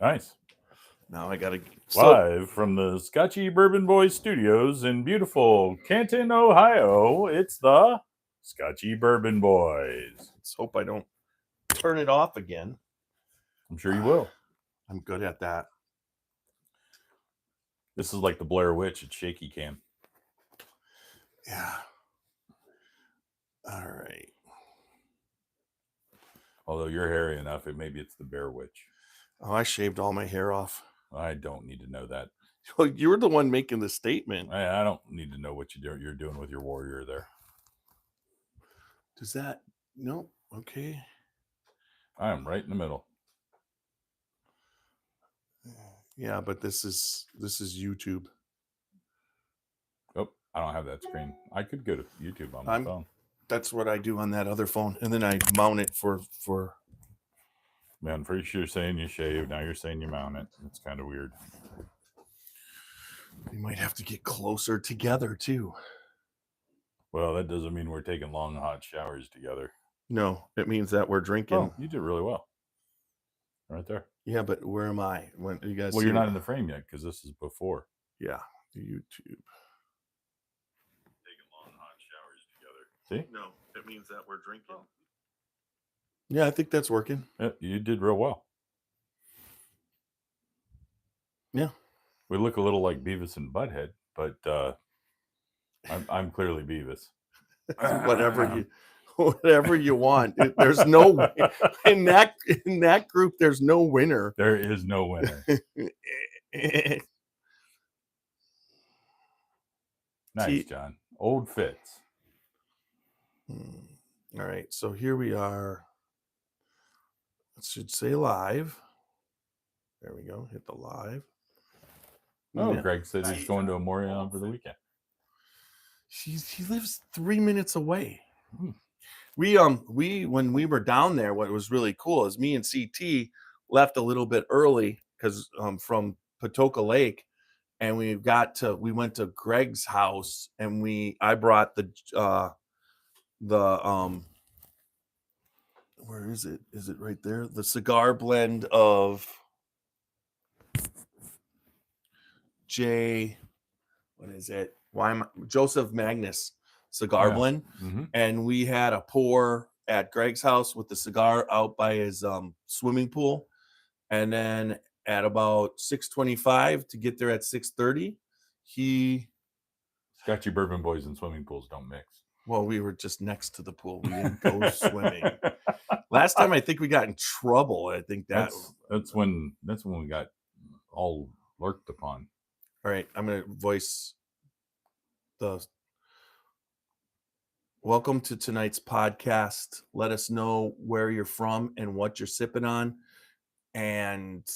Nice. Now I gotta live from the Scotchy Bourbon Boys studios in beautiful Canton, Ohio. It's the Scotchy Bourbon Boys. Let's hope I don't turn it off again. I'm sure you will. I'm good at that. This is like the Blair Witch at Shaky Cam. Yeah. All right. Although you're hairy enough, maybe it's the Bear Witch. Oh, I shaved all my hair off. I don't need to know that. Well, you were the one making the statement. I don't need to know what you're doing with your warrior there. Does that? No. Okay. I am right in the middle. Yeah, but this is YouTube. Oh, I don't have that screen. I could go to YouTube on my phone. That's what I do on that other phone, and then I mount it for. Man, first you're saying you shave, now you're saying you mount it. It's kind of weird. We might have to get closer together too. Well, that doesn't mean we're taking long hot showers together. No, it means that we're drinking. Oh, you did really well. Right there. Yeah, but where am I? When you guys? Well, you're not in the frame yet because this is before. Yeah, YouTube. Taking long hot showers together. See? No, it means that we're drinking. Yeah, I think that's working. Yeah, you did real well. Yeah. We look a little like Beavis and Butthead, but I'm clearly Beavis. Whatever you want. There's no in that group. There's no winner. There is no winner. Nice, John. Old Fitz. All right, so here we are. It should say live. There we go. Hit the live. Oh, yeah. Greg said he's going to Amorion for the weekend. He lives 3 minutes away. We when we were down there, what was really cool is me and CT left a little bit early because from Patoka Lake, and we went to Greg's house, and I brought the where is it? Is it right there? The cigar blend of what is it? Joseph Magnus cigar blend. Mm-hmm. And we had a pour at Greg's house with the cigar out by his swimming pool. And then at about 6:25 to get there at 6:30, Scotchy Bourbon Boys and swimming pools don't mix. Well, we were just next to the pool. We didn't go swimming. Last time I think we got in trouble. I think that's when we got all lurked upon. All right, I'm going to voice the welcome to tonight's podcast. Let us know where you're from and what you're sipping on, and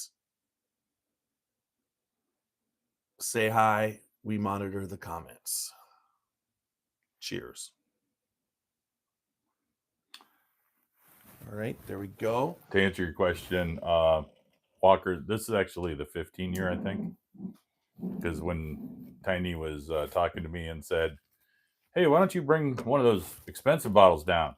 say hi. We monitor the comments. Cheers. All right, there we go. To answer your question, Walker, this is actually the 15 year, I think. Because when Tiny was talking to me and said, "Hey, why don't you bring one of those expensive bottles down?"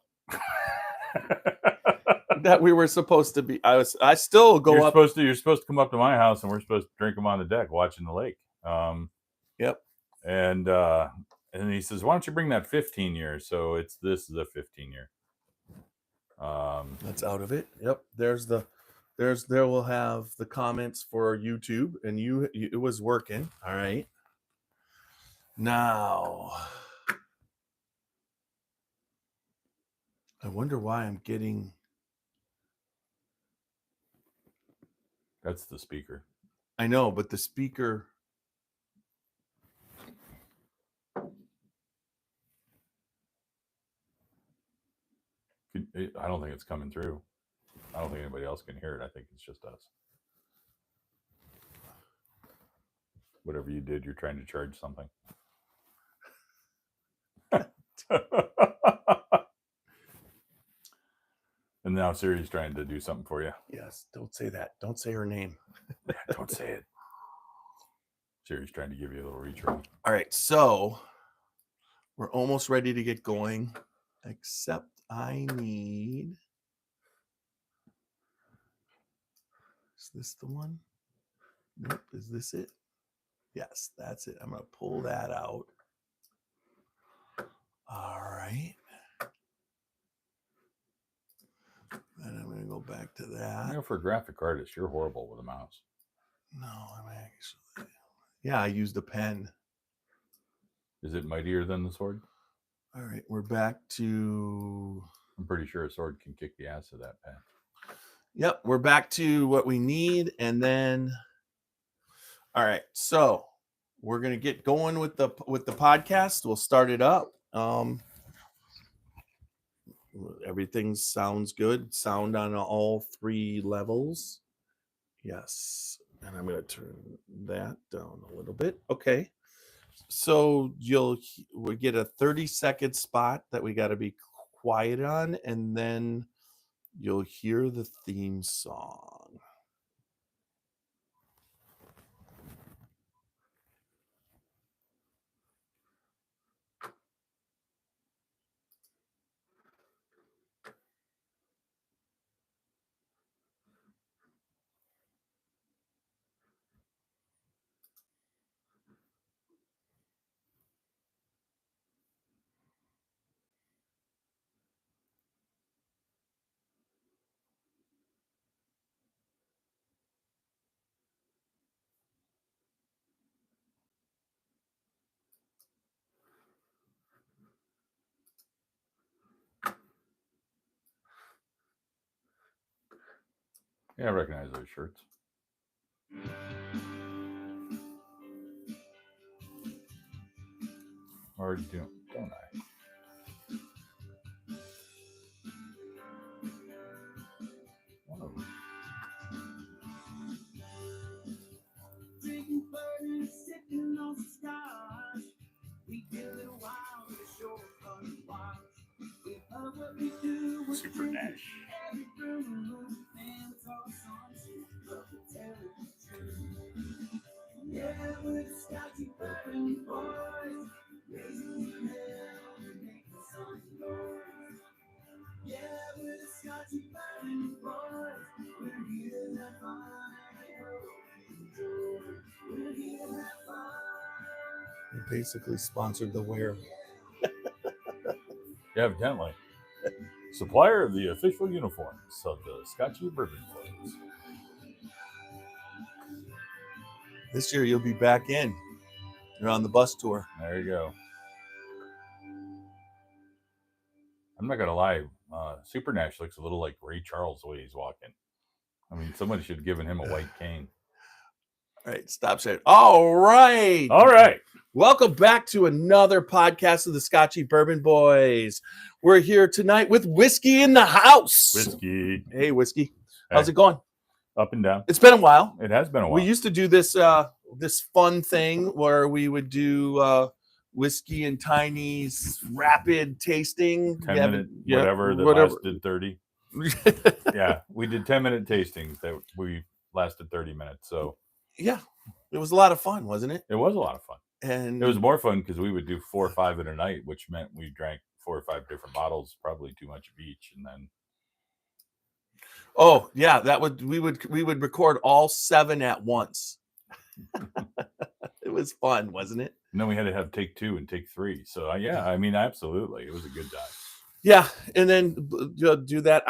That we were supposed to be. I still go up. You're supposed to come up to my house, and we're supposed to drink them on the deck, watching the lake. Yep. And he says, "Why don't you bring that 15 year?" So this is a 15 year. That's out of it. Yep. There we'll have the comments for YouTube, and it was working. All right. Now, I wonder why I'm getting. That's the speaker. I know, but the speaker. I don't think it's coming through. I don't think anybody else can hear it. I think it's just us. Whatever you did, you're trying to charge something. And now Siri's trying to do something for you. Yes, don't say that. Don't say her name. Don't say it. Siri's trying to give you a little reach around. All right, so we're almost ready to get going, except I need Is this the one? Nope. Is this it? Yes, that's it. I'm going to pull that out. All right. And I'm going to go back to that. You know, for a graphic artist, you're horrible with a mouse. No, I'm actually. Yeah, I used a pen. Is it mightier than the sword? All right, we're back to. I'm pretty sure a sword can kick the ass of that pen. Yep, we're back to what we need, and then. All right, so we're gonna get going with the podcast. We'll start it up. Everything sounds good. Sound on all 3 levels. Yes, and I'm gonna turn that down a little bit. Okay. So we get a 30-second spot that we got to be quiet on, and then you'll hear the theme song. Yeah, I recognize those shirts. Or don't I? One of them. Super Nash. Yeah, we're the Scotchy Bourbon Boys, raising hell and making some noise. Yeah, we're the Scotchy Bourbon Boys, we're here to have fun. We're here to have fun. They basically sponsored the wear. Yeah, evidently. Supplier of the official uniforms of the Scotchy Bourbon Boys. This year you'll be back in. You're on the bus tour. There you go. I'm not gonna lie, Super Nash looks a little like Ray Charles the way he's walking. I mean, somebody should have given him a white cane. All right, stop saying. All right. All right. Welcome back to another podcast of the Scotchy Bourbon Boys. We're here tonight with Whiskey in the house. Whiskey. Hey, Whiskey. How's it going? Up and down. It's been a while. It has been a while. We used to do this this fun thing where we would do Whiskey and Tiny's rapid tasting. 10-minute, whatever lasted 30. Yeah, we did 10-minute tastings that we lasted 30 minutes. So yeah, it was a lot of fun, wasn't it? It was a lot of fun. And it was more fun because we would do 4 or 5 in a night, which meant we drank 4 or 5 different bottles, probably too much of each, and then. Oh yeah, we would record all 7 at once. It was fun, wasn't it? And then we had to have take 2 and take 3. So yeah, I mean, absolutely, it was a good time. Yeah, and then do that.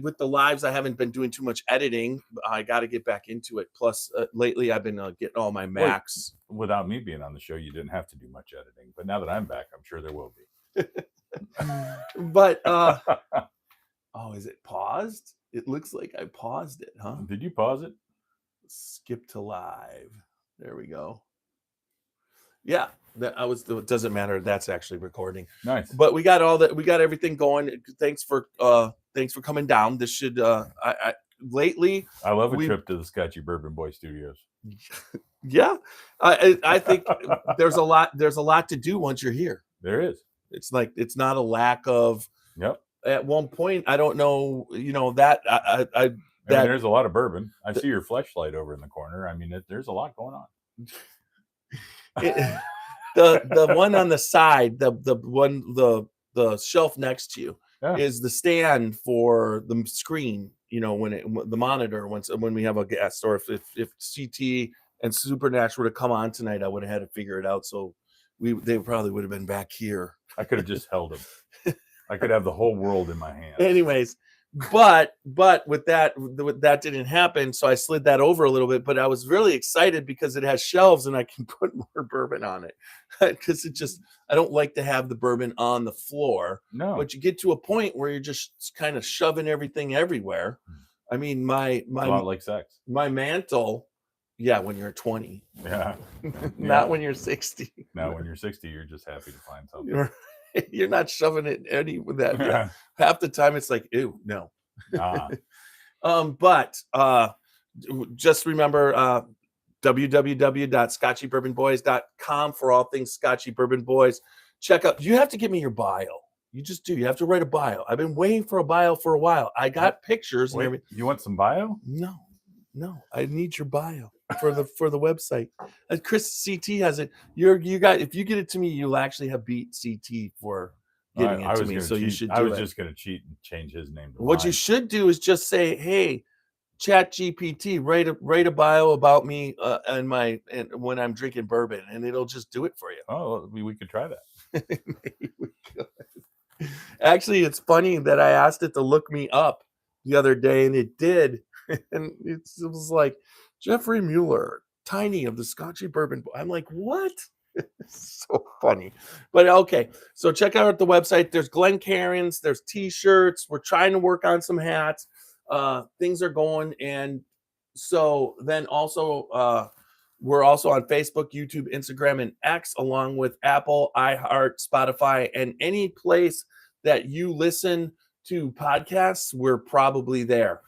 With the lives, I haven't been doing too much editing. I got to get back into it. Plus, lately I've been getting all my Macs. Well, without me being on the show, you didn't have to do much editing. But now that I'm back, I'm sure there will be. But oh, is it paused? It looks like I paused it, huh? Did you pause it? Skip to live. There we go. Yeah, it doesn't matter. That's actually recording. Nice. But we got all that. We got everything going. Thanks for coming down. This should lately. I love a trip to the Scotchy Bourbon Boy Studios. Yeah, I think there's a lot to do once you're here. There is. It's not a lack of. Yep. At one point, I don't know. That I mean, there's a lot of bourbon. I see your fleshlight over in the corner. I mean, there's a lot going on. The one on the side, the shelf next to you, Yeah. is the stand for the screen. You know, the monitor when we have a guest, or if CT and Supernatural were to come on tonight, I would have had to figure it out. So they probably would have been back here. I could have just held him. I could have the whole world in my hands. Anyways, but with that didn't happen, so I slid that over a little bit. But I was really excited because it has shelves and I can put more bourbon on it. Because I don't like to have the bourbon on the floor. No, But you get to a point where you're just kind of shoving everything everywhere. I mean, it's a lot like sex. my mantle, yeah, when you're 20, Yeah. not when you're 60. Now, when you're 60, you're just happy to find something. You're not shoving it any with that. Yeah. Half the time it's like, ew, no. Ah, But just remember www.scotchybourbonboys.com for all things Scotchy Bourbon Boys. Check out. You have to give me your bio. You just do. You have to write a bio. I've been waiting for a bio for a while. I got pictures and wait, everything. you want some bio? No. I need your bio for the website. Chris CT has it. You got. If you get it to me, you'll actually have beat CT for getting it to me. So you should. I was just going to cheat and change his name. To what mine. you should do is just say, "Hey, Chat GPT, write a bio about me and when I'm drinking bourbon," and it'll just do it for you. Oh, we could try that. Maybe we could. Actually, it's funny that I asked it to look me up the other day, and it did. And it was like Jeffrey Mueller, Tiny of the Scotchy Bourbon. I'm like, what? So funny. But okay, so check out the website. There's Glencairns, there's t-shirts. We're trying to work on some hats. Things are going, and so then also we're also on Facebook, YouTube, Instagram, and X, along with Apple, iHeart, Spotify, and any place that you listen to podcasts. We're probably there.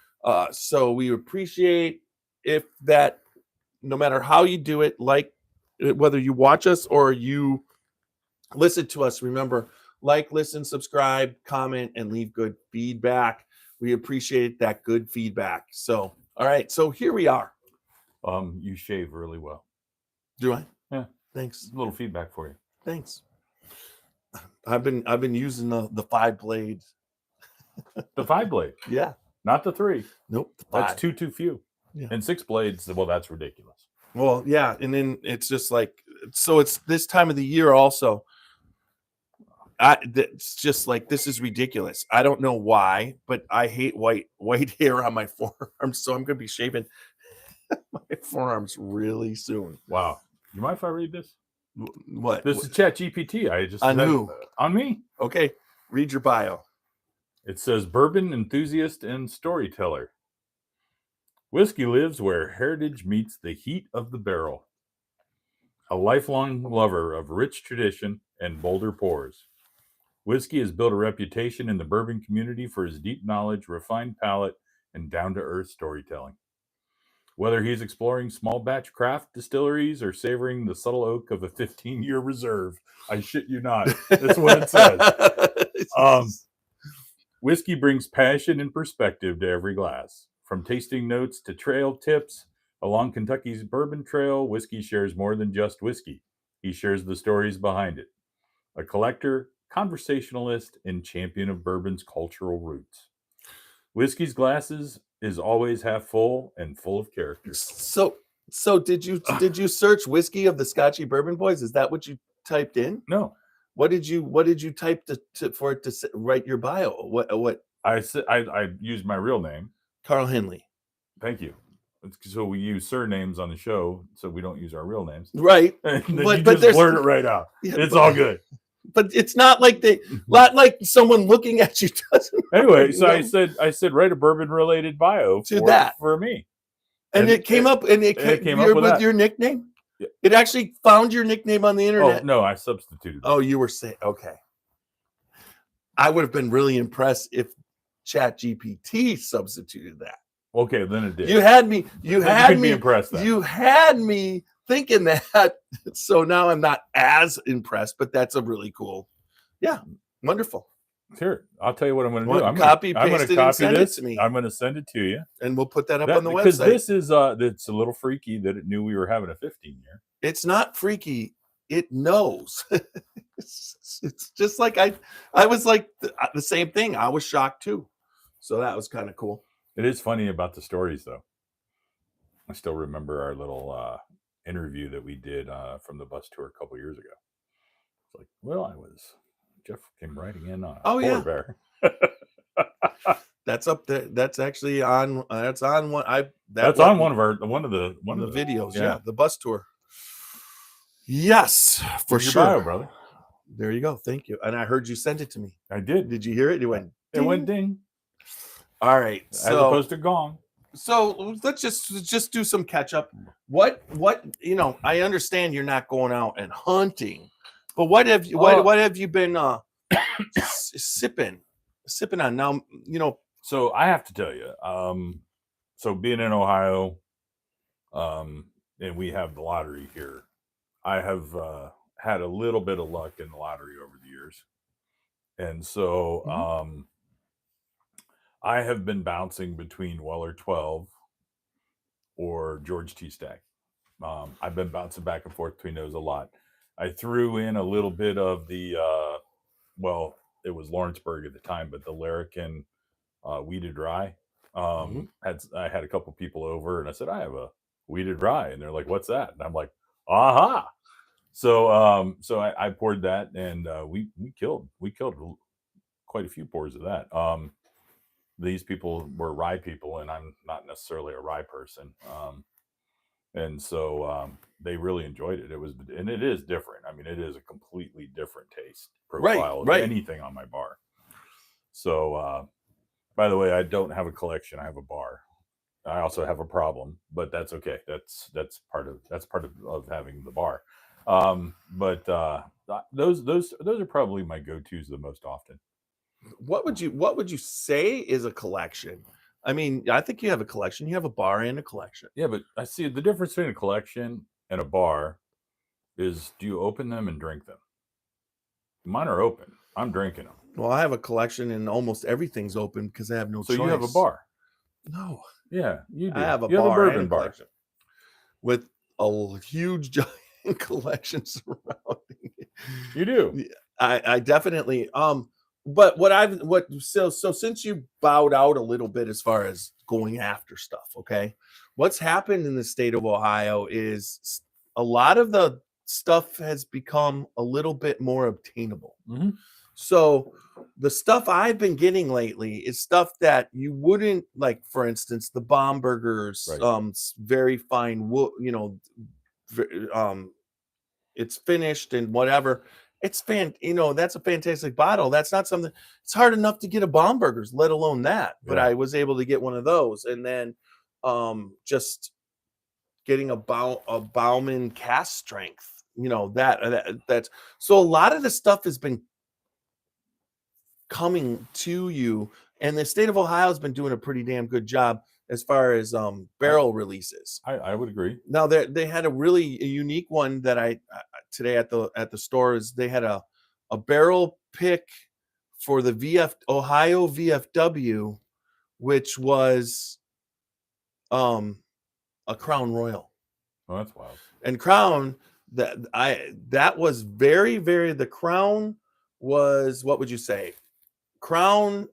So we appreciate if that, no matter how you do it, like whether you watch us or you listen to us, remember, like, listen, subscribe, comment, and leave good feedback. We appreciate that good feedback. So, all right. So here we are. You shave really well. Do I? Yeah. Thanks. A little feedback for you. Thanks. I've been using the 5 blade. The 5 blade. Yeah. Not the 3. Nope. That's too few. Yeah. And 6 blades, well, that's ridiculous. Well, yeah. And then it's just like, so it's this time of the year also. It's just like, this is ridiculous. I don't know why, but I hate white hair on my forearms. So I'm going to be shaving my forearms really soon. Wow. You mind if I read this? What? This is Chat GPT. I just On who? On me. Okay. Read your bio. It says bourbon enthusiast and storyteller. Whiskey lives where heritage meets the heat of the barrel. A lifelong lover of rich tradition and bolder pours. Whiskey has built a reputation in the bourbon community for his deep knowledge, refined palate, and down-to-earth storytelling. Whether he's exploring small batch craft distilleries or savoring the subtle oak of a 15-year reserve, I shit you not. That's what it says. Whiskey brings passion and perspective to every glass. From tasting notes to trail tips, along Kentucky's Bourbon Trail, whiskey shares more than just whiskey. He shares the stories behind it. A collector, conversationalist, and champion of bourbon's cultural roots. Whiskey's glasses is always half full and full of character. So did you search whiskey of the Scotchy Bourbon Boys? Is that what you typed in? No. What did you type for it to write your bio? What? I used my real name. Carl Henley. Thank you. So we use surnames on the show, so we don't use our real names. Right. But you just blurt it right out. Yeah, it's all good. But it's not like not like someone looking at you doesn't. Anyway, so I said write a bourbon related bio for me. And it came up and it came up with your nickname? Yeah. It actually found your nickname on the internet. Oh, no, I substituted it. Oh, you were saying, okay. I would have been really impressed if Chat GPT substituted that. Okay, then it did. You had me impressed. You had me thinking that. So now I'm not as impressed, but that's a really cool. Yeah, wonderful. Here, I'll tell you what I'm going to do. I'm going to copy this. I'm going to send it to you, and we'll put that up on the website. Because this is it's a little freaky that it knew we were having a 15-year. It's not freaky. It knows. It's just like I was like the same thing. I was shocked too. So that was kind of cool. It is funny about the stories, though. I still remember our little interview that we did from the bus tour a couple years ago. It's like, well, Jeff came riding in on a Oh, polar yeah. bear. That's up there. That's actually on. That's on one. That's on one of the videos. yeah. Yeah, the bus tour. Yes, for Your sure, bio, brother. There you go. Thank you. And I heard you sent it to me. I did. Did you hear it? It went. It went ding. All right. As opposed to gong. So let's just do some catch up. What I understand you're not going out and hunting, but what have you been sipping on now? So I have to tell you, so being in Ohio, and we have the lottery here, I have had a little bit of luck in the lottery over the years, and so I have been bouncing between Weller 12 or George T. Stagg. I've been bouncing back and forth between those a lot. I threw in a little bit of the, it was Lawrenceburg at the time, but the Larceny Weeded Rye. I had a couple people over and I said, I have a Weeded Rye. And they're like, what's that? And I'm like, aha. So I poured that and we killed quite a few pours of that. These people were rye people, and I'm not necessarily a rye person. And so they really enjoyed it. It is different. I mean, it is a completely different taste profile of anything on my bar. So, by the way, I don't have a collection. I have a bar. I also have a problem, but that's okay. That's part of having the bar. But those are probably my go-tos the most often. What would you say is a collection? I mean, I think you have a collection. You have a bar and a collection. Yeah, but I see the difference between a collection and a bar is, do you open them and drink them? Mine are open. I'm drinking them. Well, I have a collection and almost everything's open because I have no choice. So you have a bar? No. Yeah, you do. I have a you bar have a bourbon and a bar collection with a huge giant collection surrounding it. You do. I definitely but so since you bowed out a little bit as far as going after stuff, okay, what's happened in the state of Ohio is a lot of the stuff has become a little bit more obtainable. So the stuff I've been getting lately is stuff that you wouldn't like. For instance, the Bombergers, very fine wood, it's finished and whatever. It's that's a fantastic bottle. That's not something. It's hard enough to get a Bombergers, let alone that. But I was able to get one of those, and then just getting a Bauman cast strength. That's so a lot of the stuff has been coming to you, and the state of Ohio has been doing a pretty damn good job as far as barrel releases. I would agree. Now they had a really unique one that I today at the stores. They had a barrel pick for the Ohio VFW, which was a Crown Royal. Oh, that's wild. And Crown that was very, very. The Crown was, what would you say? Crown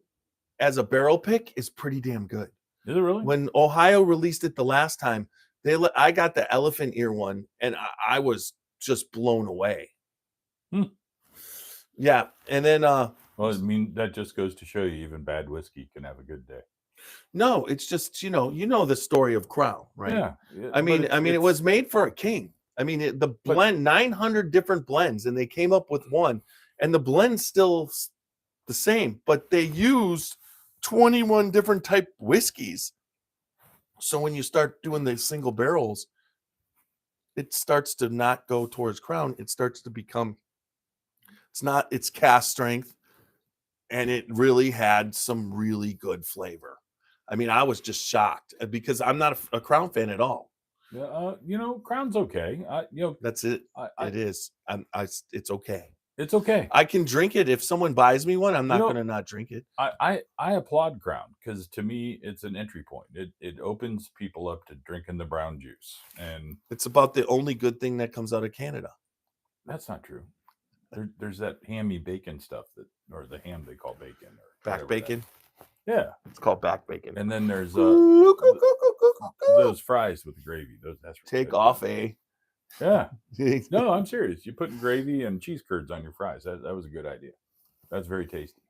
as a barrel pick is pretty damn good. Is it really? When Ohio released it the last time, I got the elephant ear one, and I was just blown away. Yeah, and then well, I mean, that just goes to show you even bad whiskey can have a good day. No, it's just the story of Crown, right? Yeah. I mean, it was made for a king. I mean, the blend 900 different blends, and they came up with one, and the blend's still the same, but they used 21 different type whiskeys. So when you start doing the single barrels, it starts to not go towards Crown. It starts to become, it's cast strength, and it really had some really good flavor. I mean, I was just shocked because I'm not a Crown fan at all. Yeah, Crown's okay. That's it. It is. It's okay. It's okay. I can drink it if someone buys me one. I'm not going to not drink it. I applaud Crown because to me it's an entry point. It opens people up to drinking the brown juice, and it's about the only good thing that comes out of Canada. That's not true. There's that hammy bacon stuff or the ham they call bacon. Or Back whatever that- bacon. Yeah. It's called back bacon. And then there's Those those fries with the gravy. That's really take good. off, eh? Yeah. No, I'm serious. You put gravy and cheese curds on your fries. That was a good idea. That's very tasty.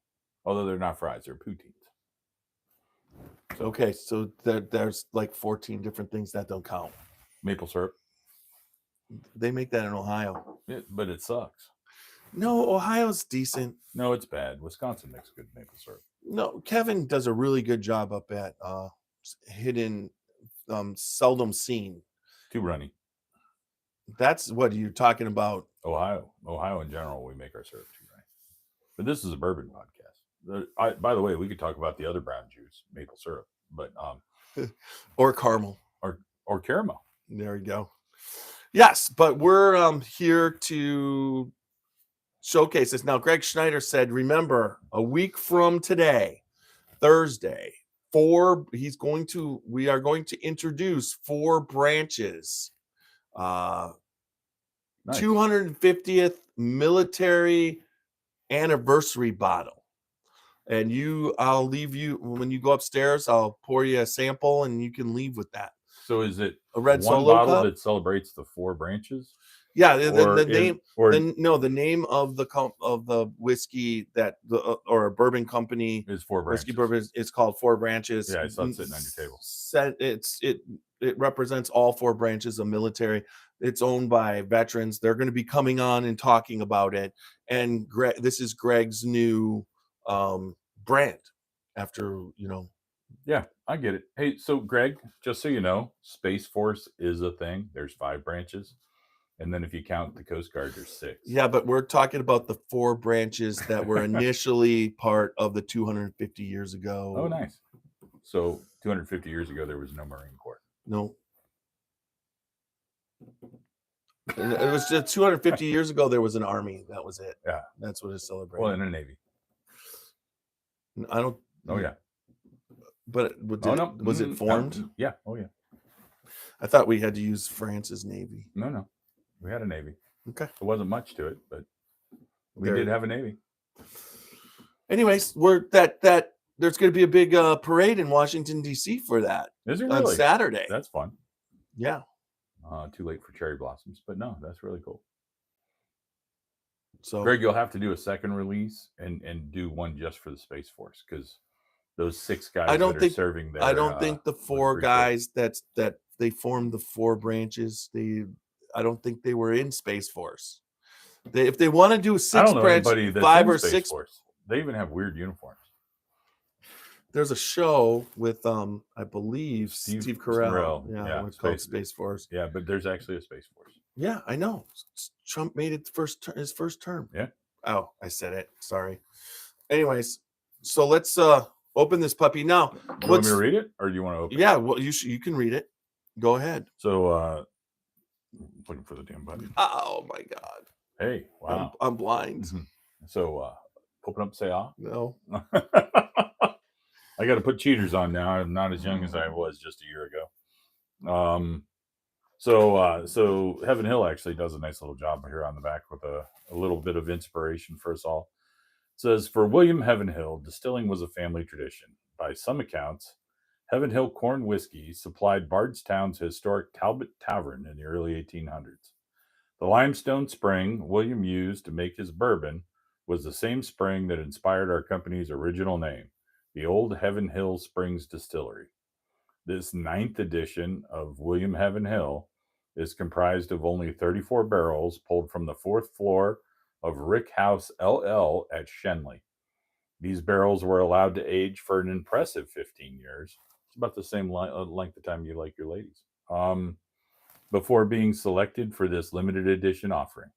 Although they're not fries, they're poutines. Okay, so there's like 14 different things that don't count. Maple syrup. They make that in Ohio. But it sucks. No, Ohio's decent. No, it's bad. Wisconsin makes good maple syrup. No, Kevin does a really good job up at hidden, seldom seen. Too runny. That's what you're talking about. Ohio in general, we make our syrup too runny. But this is a bourbon podcast. By the way, we could talk about the other brown juice, maple syrup, but Or caramel. or caramel. There we go. Yes, but we're here to showcase this. Now, Greg Schneider said, remember, a week from today, Thursday, we are going to introduce 4 branches. Nice. 250th military anniversary bottle. And I'll leave you when you go upstairs, I'll pour you a sample and you can leave with that. So is it A red one Solo bottle cup? that celebrates the 4 branches? Yeah, the name the name of the whiskey or a bourbon company is 4 branches. whiskey bourbon is called 4 Branches. Yeah, I saw it sitting on your table. It represents all 4 branches of military. It's owned by veterans. They're going to be coming on and talking about it. And this is Greg's new brand. After Yeah, I get it. Hey, so Greg, just so you know, Space Force is a thing. There's 5 branches. And then if you count the Coast Guard, there's 6. Yeah, but we're talking about the 4 branches that were initially part of the 250 years ago. Oh, nice. So 250 years ago, there was no Marine Corps. No. It was just 250 years ago, there was an army. That was it. Yeah. That's what it's celebrating. Well, in a Navy. I don't. Oh, yeah. But was it formed? Yeah. Oh, yeah. I thought we had to use France's Navy. No. We had a Navy. Okay. There wasn't much to it, but we There- did have a Navy. Anyways, there's going to be a big parade in Washington, D.C. for that Is it on really? Saturday. That's fun. Yeah. Too late for cherry blossoms, but no, that's really cool. So Greg, you'll have to do a second release and do one just for the Space Force because those 6 guys I don't that think- are serving there. I don't think the 4 pretty cool. guys that they formed the 4 branches. I don't think they were in Space Force. If they want to do 6 I don't know branches, anybody that's 5 in or Space 6. Force. They even have weird uniforms. There's a show with I believe Steve Carell. Yeah, it's called Space Force. Yeah, but there's actually a Space Force. Yeah, I know. Trump made it his first term. Yeah. Oh, I said it. Sorry. Anyways, so let's open this puppy now. Do you want me to read it, or do you want to open? Yeah, well, you can read it. Go ahead. So, looking for the damn button. Oh my God. Hey, wow. I'm blind. Mhm. So, open up, say ah. No. I got to put cheaters on now. I'm not as young as I was just a year ago. So Heaven Hill actually does a nice little job here on the back with a little bit of inspiration for us all. It says, for William Heaven Hill, distilling was a family tradition. By some accounts, Heaven Hill corn whiskey supplied Bardstown's historic Talbot Tavern in the early 1800s. The limestone spring William used to make his bourbon was the same spring that inspired our company's original name, the Old Heaven Hill Springs Distillery. This 9th edition of William Heaven Hill is comprised of only 34 barrels pulled from the 4th floor of Rick House LL at Shenley. These barrels were allowed to age for an impressive 15 years. It's about the same length of time you like your ladies. Before being selected for this limited edition offering.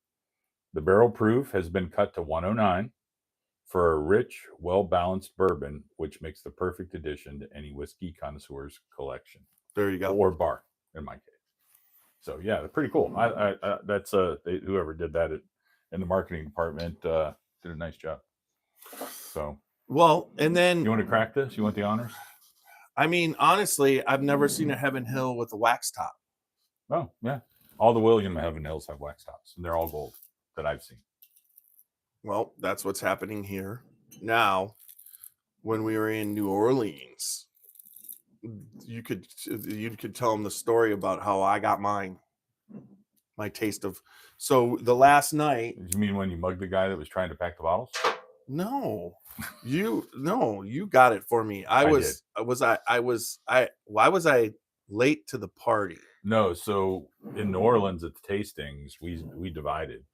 The barrel proof has been cut to 109 for a rich, well-balanced bourbon, which makes the perfect addition to any whiskey connoisseur's collection. There you go. Or bar, in my case. So yeah, they're pretty cool. That's whoever did that in the marketing department did a nice job. So, Well, and then you want to crack this? You want the honors? I mean, honestly, I've never seen a Heaven Hill with a wax top. Oh yeah, all the William Heaven Hills have wax tops, and they're all gold that I've seen. Well, that's what's happening here now. When we were in New Orleans, you could tell them the story about how I got my taste of. So the last night, You mean when you mugged the guy that was trying to pack the bottles? no, you got it for me. Why was I late to the party? No, so in New Orleans at the tastings, we divided,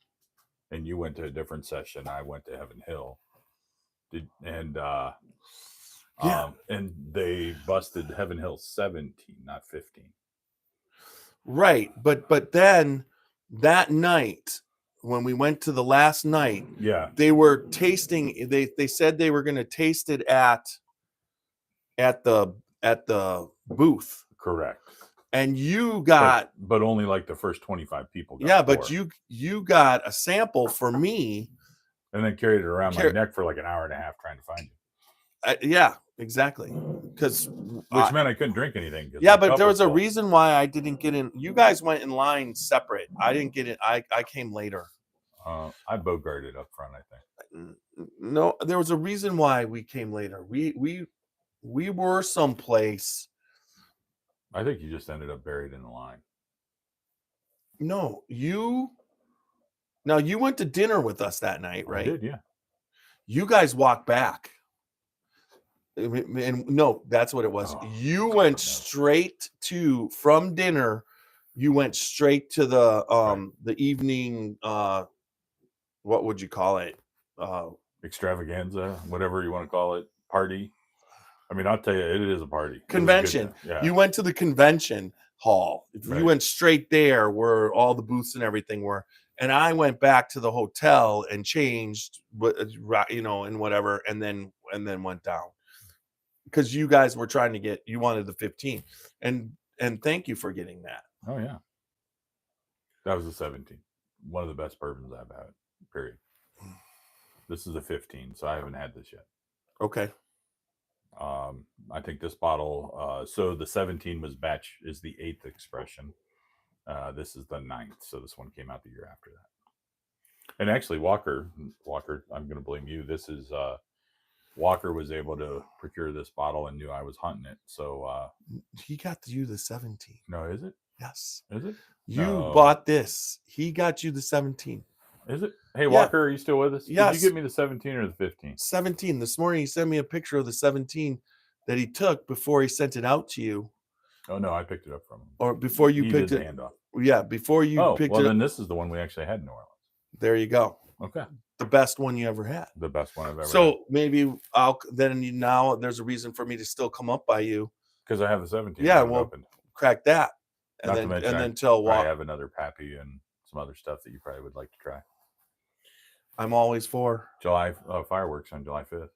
and you went to a different session. I went to Heaven Hill, and they busted Heaven Hill 17, not 15. Right, but then that night when we went to the last night, Yeah, they were tasting. They said they were going to taste it at the booth, correct. and you got but only like the first 25 people. but you got a sample for me, and then carried it around my neck for like an hour and a half trying to find you. Yeah, exactly. Which meant I couldn't drink anything. Yeah, but there was a reason why I didn't get in. You guys went in line separate. I didn't get in. I came later. I bogarted up front, I think. No, there was a reason why we came later. We were someplace. I think you just ended up buried in the line. No, you went to dinner with us that night, right? I did, yeah. You guys walked back. And no, that's what it was. Oh, you went straight from dinner, you went straight to the evening, what would you call it? Extravaganza, whatever you want to call it, party. I mean, I'll tell you, it is a party. Convention. Yeah. You went to the convention hall. Right. You went straight there where all the booths and everything were. And I went back to the hotel and changed, and whatever, and then went down. Because you guys were trying to you wanted the 15. And thank you for getting that. Oh, yeah. That was the 17. One of the best bourbons I've had, period. This is a 15, so I haven't had this yet. Okay. I think this bottle, so the 17 is the 8th expression. This is the 9th, so this one came out the year after that. And actually, Walker, I'm going to blame you. This is, Walker was able to procure this bottle and knew I was hunting it. So he got you the 17. No, is it? Yes. Is it? You bought this. He got you the 17. Is it? Hey, Walker, are you still with us? Yes. Did you give me the 17 or the 15? 17. This morning he sent me a picture of the 17 that he took before he sent it out to you. Oh no, I picked it up from him. Or before you he picked did it. The handoff. Yeah, before you picked it. Well, then this is the one we actually had in New Orleans. There you go. Okay. The best one you ever had. The best one I've ever had. So maybe now there's a reason for me to still come up by you. Because I have the 17. Yeah, well, opened. Crack that. And then tell I have another Pappy and some other stuff that you probably would like to try. I'm always for July fireworks on July 5th.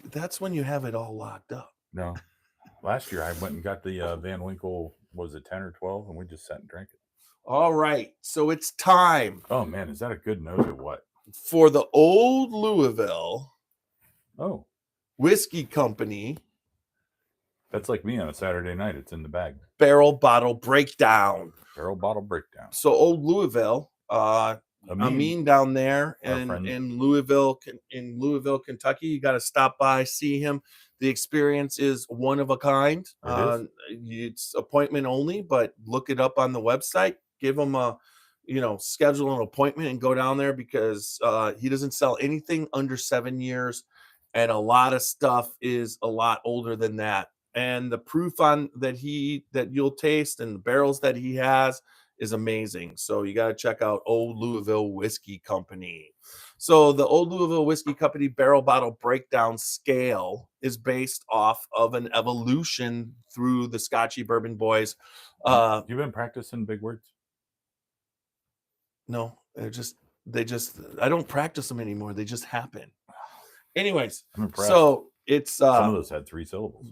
That's when you have it all locked up. No. Last year I went and got the Van Winkle, was it 10 or 12? And we just sat and drank it. All right. So it's time. Oh, man. Is that a good nose or what? For the Old Louisville Whiskey Company. That's like me on a Saturday night. It's in the bag. Barrel Bottle Breakdown. Barrel Bottle Breakdown. So Old Louisville, Amin down there in Louisville, Kentucky. You got to stop by, see him. The experience is one of a kind. It's appointment only, but look it up on the website. Give him schedule an appointment and go down there because he doesn't sell anything under 7 years. And a lot of stuff is a lot older than that. And the proof that you'll taste and the barrels that he has is amazing. So you got to check out Old Louisville Whiskey Company. So the Old Louisville Whiskey Company Barrel Bottle Breakdown scale is based off of an evolution through the Scotchy Bourbon Boys. You've been practicing big words? No, they just I don't practice them anymore. They just happen. Anyways, I'm impressed. So it's some of those had 3 syllables.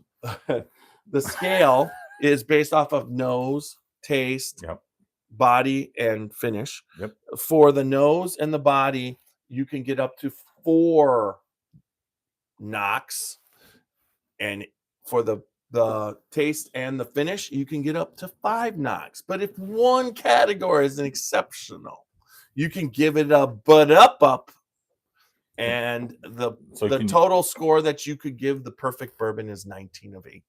The scale is based off of nose, taste, body, and finish. Yep. For the nose and the body, you can get up to 4 knocks, and for the taste and the finish, you can get up to 5 knocks. But if one category is an exceptional, You can give it a butt up. And the total score that you could give the perfect bourbon is 19 of 18.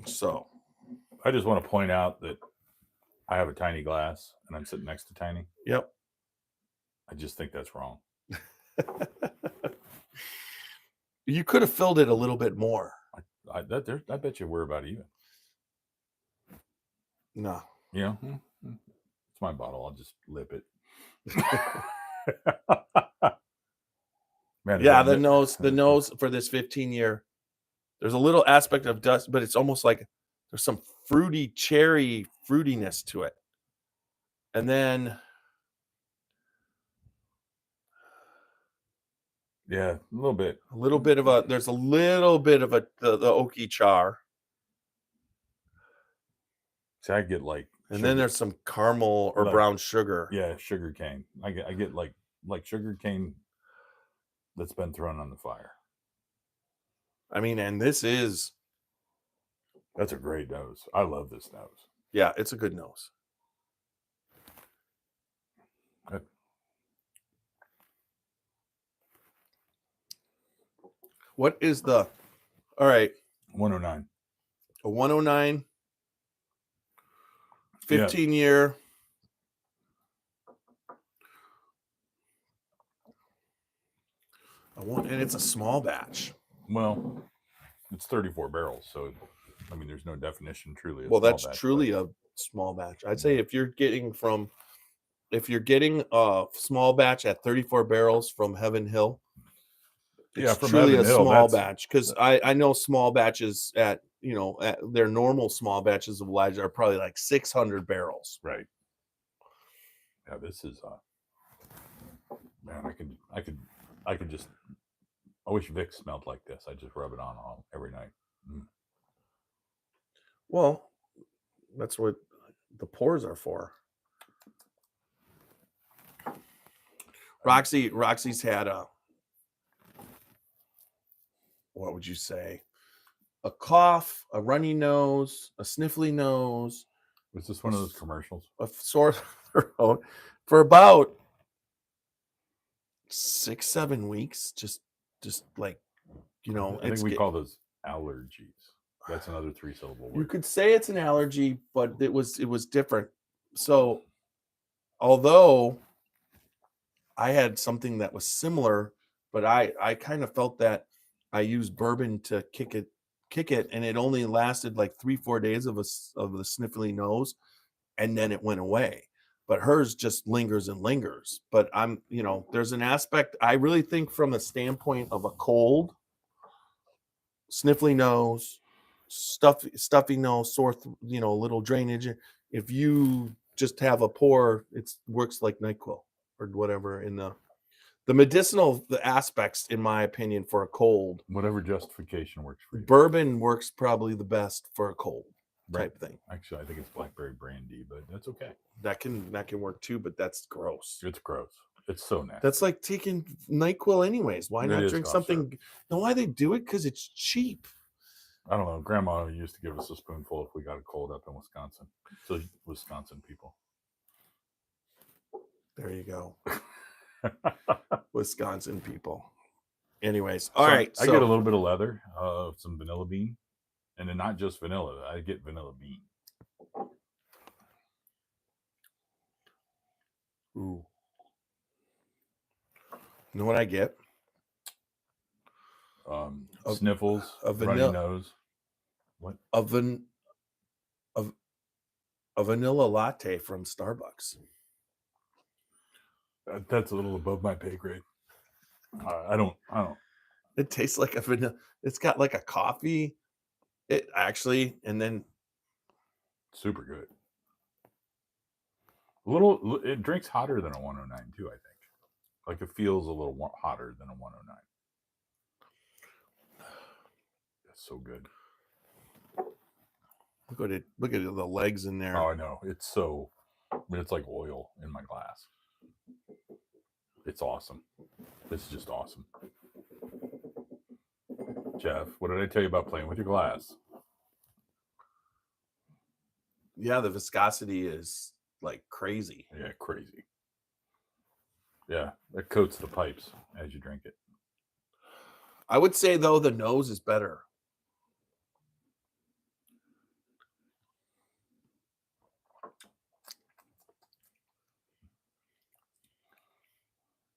So I just want to point out that I have a tiny glass and I'm sitting next to Tiny. Yep. I just think that's wrong. You could have filled it a little bit more. I bet you we're about even. No. Yeah. It's my bottle. I'll just lip it. Man, yeah, the nose for this 15-year, there's a little aspect of dust, but it's almost like there's some fruity cherry fruitiness to it. And then yeah, a little bit. There's a little bit of the oaky char. See, I get like and then there's some caramel or brown sugar. Yeah, sugar cane. I get like sugar cane that's been thrown on the fire. I mean, and that's a great nose. I love this nose. Yeah, it's a good nose. Good. What is all right? 109. A 109. 15-year. And it's a small batch. Well, it's 34 barrels, so I mean, there's no definition truly. That's truly a small batch. I'd say if you're getting a small batch at 34 barrels from Heaven Hill, it's truly a small batch. Because I know small batches at their normal small batches of Elijah are probably like 600 barrels. Right. Yeah, this is man, I could just, I wish Vic smelled like this. I just rub it on every night. Well, that's what the pours are for. Roxy's had what would you say? A cough, a runny nose, a sniffly nose. Was this one of those commercials? A sore throat for about 6-7 weeks. Just like, I think we call those allergies. That's another 3-syllable word. You could say it's an allergy, but it was different. So, although I had something that was similar, but I kind of felt that I used bourbon to kick it, and it only lasted like 3-4 days of the sniffly nose, and then it went away. But hers just lingers and lingers. But there's an aspect I really think from a standpoint of a cold, sniffly nose, stuffy nose, sore, little drainage. If you just have a pour, it works like NyQuil or whatever in the medicinal aspects, in my opinion, for a cold. Whatever justification works for you. Bourbon works probably the best for a cold type thing. Actually, I think it's blackberry brandy, but that's okay. That can work too, but that's gross. It's gross. It's so nasty. That's like taking NyQuil anyways. Why not drink something? You know why they do it? Because it's cheap. I don't know. Grandma used to give us a spoonful if we got a cold up in Wisconsin. So Wisconsin people. There you go. Wisconsin people. Anyways, all right. I get a little bit of leather, some vanilla bean, and then not just vanilla. I get vanilla bean. Ooh. You know what I get? Sniffles, a runny nose. What? A vanilla latte from Starbucks. That's a little above my pay grade. I don't. It tastes like a vanilla. It's got like a coffee. It actually, and then super good. It drinks hotter than a 109 too. I think. Like it feels a little hotter than a 109. That's so good. Look at the legs in there. Oh, I know. It's like oil in my glass. It's awesome. This is just awesome. Jeff, what did I tell you about playing with your glass? Yeah, the viscosity is like crazy. Yeah, crazy. Yeah, it coats the pipes as you drink it. I would say though the nose is better.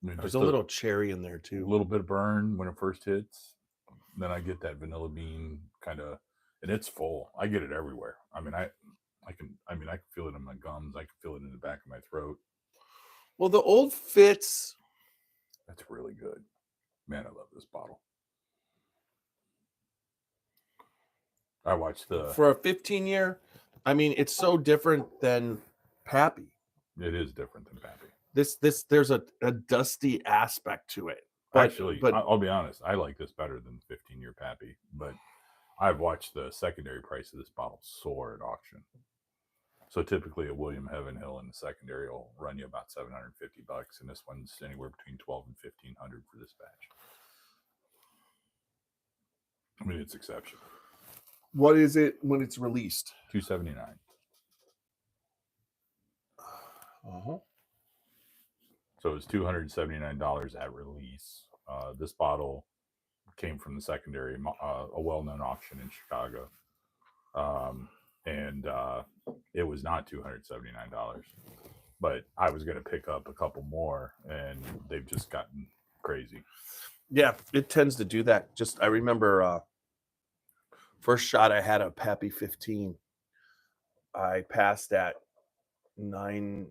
I mean, There's just a little cherry in there a too. little bit of burn when it first hits. Then I get that vanilla bean kind of, and it's full. I get it everywhere. I mean, I can feel it in my gums. I can feel it in the back of my throat. Well, the Old Fitz, That's really good. Man, I love this bottle. I watched the. for a 15-year, I mean, it's so different than Pappy. It is different than Pappy. There's a dusty aspect to it. Actually, I'll be honest. I like this better than the 15-year Pappy, but I've watched the secondary price of this bottle soar at auction. So typically, a William Heaven Hill in the secondary will run you about $750, and this one's anywhere between $1,200 and $1,500 for this batch. I mean, it's exceptional. What is it when it's released? $279. Uh-huh. So it's $279 at release. This bottle came from the secondary, a well-known auction in Chicago, and it was not $279. But I was going to pick up a couple more, and they've just gotten crazy. Yeah, it tends to do that. Just I remember first shot I had a Pappy 15. I passed at nine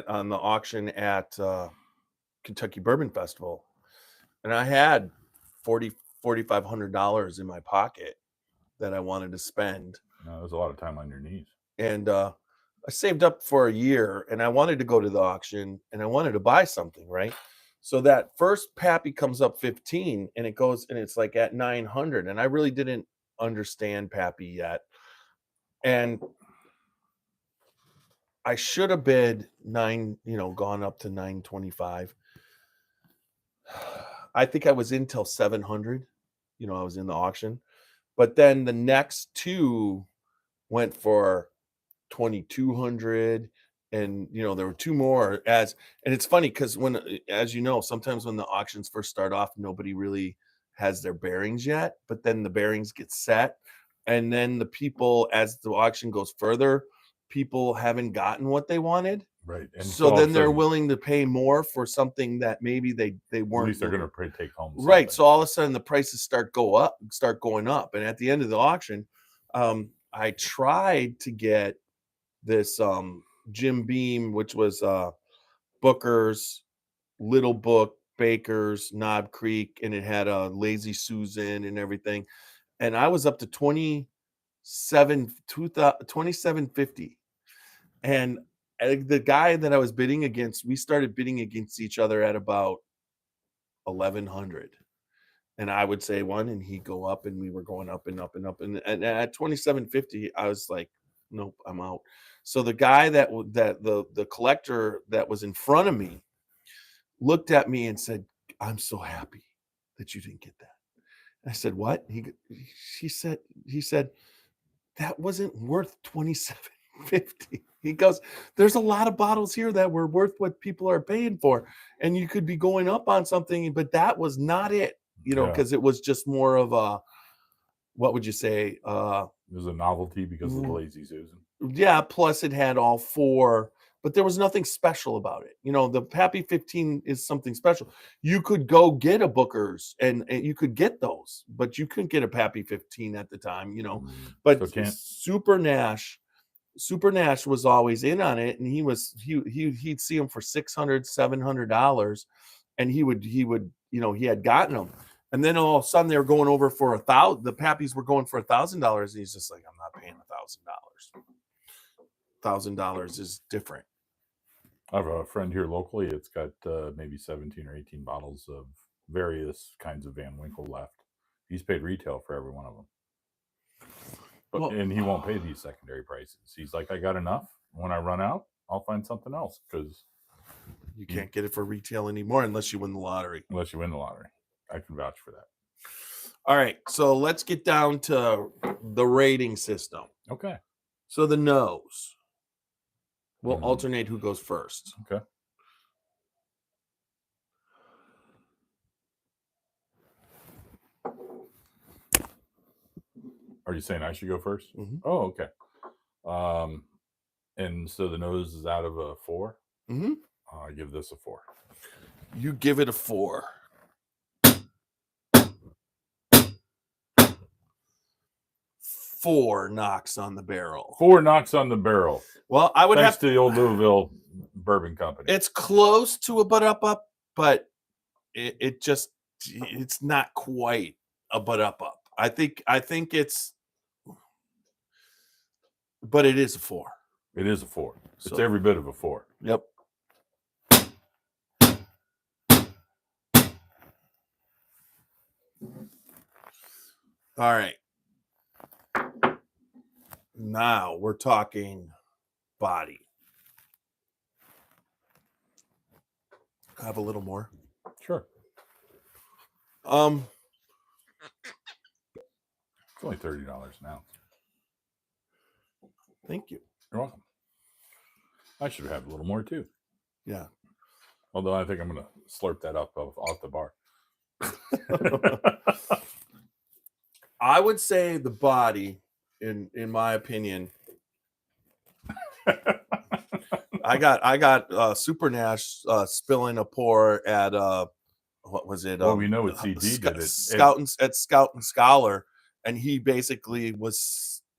on the auction at Kentucky Bourbon Festival, and I had $4,500 in my pocket that I wanted to spend. There's a lot of time on your knees. And I saved up for a year, and I wanted to go to the auction, and I wanted to buy something, right? So that first Pappy comes up 15, and it goes, and it's like at 900, and I really didn't understand Pappy yet, and I should have bid gone up to 925. I think I was in till 700. I was in the auction, but then the next two went for 2,200, and there were two more and it's funny because as sometimes when the auctions first start off, nobody really has their bearings yet, but then the bearings get set, and then the people, as the auction goes further, people haven't gotten what they wanted, right? And so then they're willing to pay more for something that maybe they weren't. At least they're going to take home something. Right. So all of a sudden the prices start going up, and at the end of the auction, I tried to get this Jim Beam, which was Booker's, Little Book, Baker's, Knob Creek, and it had a Lazy Susan and everything, and I was up to 2750, and the guy that I was bidding against, we started bidding against each other at about 1,100. And I would say one, and he'd go up, and we were going up and up and up. And at 2750, I was like, nope, I'm out. So the guy the collector that was in front of me looked at me and said, "I'm so happy that you didn't get that." I said, "What?" He said, "That wasn't worth 2750. He goes, "There's a lot of bottles here that were worth what people are paying for, and you could be going up on something, but that was not it." Because it was just more of a, what would you say? It was a novelty because of the Lazy Susan. Yeah, plus it had all four, but there was nothing special about it. The Pappy 15 is something special. You could go get a Booker's, and you could get those, but you couldn't get a Pappy 15 at the time, But Super Nash was always in on it, and he'd see them for $600, $700, and he had gotten them. And then all of a sudden they were going over for $1,000. The Pappies were going for $1,000. And he's just like, I'm not paying $1,000. $1,000 is different. I have a friend here locally. It's got maybe 17 or 18 bottles of various kinds of Van Winkle left. He's paid retail for every one of them. And he won't pay these secondary prices. He's like, I got enough. When I run out, I'll find something else, because you can't get it for retail anymore unless you win the lottery. I can vouch for that. All right, so let's get down to the rating system. Okay. So the nose. We'll Mhm. alternate who goes first. Okay. Are you saying I should go 1st? Mhm. Oh, okay. And so the nose is out of a 4. Mhm. I give this a 4. You give it a 4. 4 knocks on the barrel. 4 knocks on the barrel. Well, I would Thanks have to the old Louisville Bourbon Company. It's close to a up, but it's not quite a up. I think it's, but it is a 4. It is a 4. It's So- every bit of a 4. Yep. All right. Now we're talking body. Have a little more. Sure. Um, It's only $30 an ounce. thank you. You're welcome. I should have a little more too. Yeah. Although I think I'm going to slurp that up off the bar. I would say the body, in my opinion, I got Super Nash spilling a pour at what was it? Well, we know what CD did it. Scout and Scholar, and he basically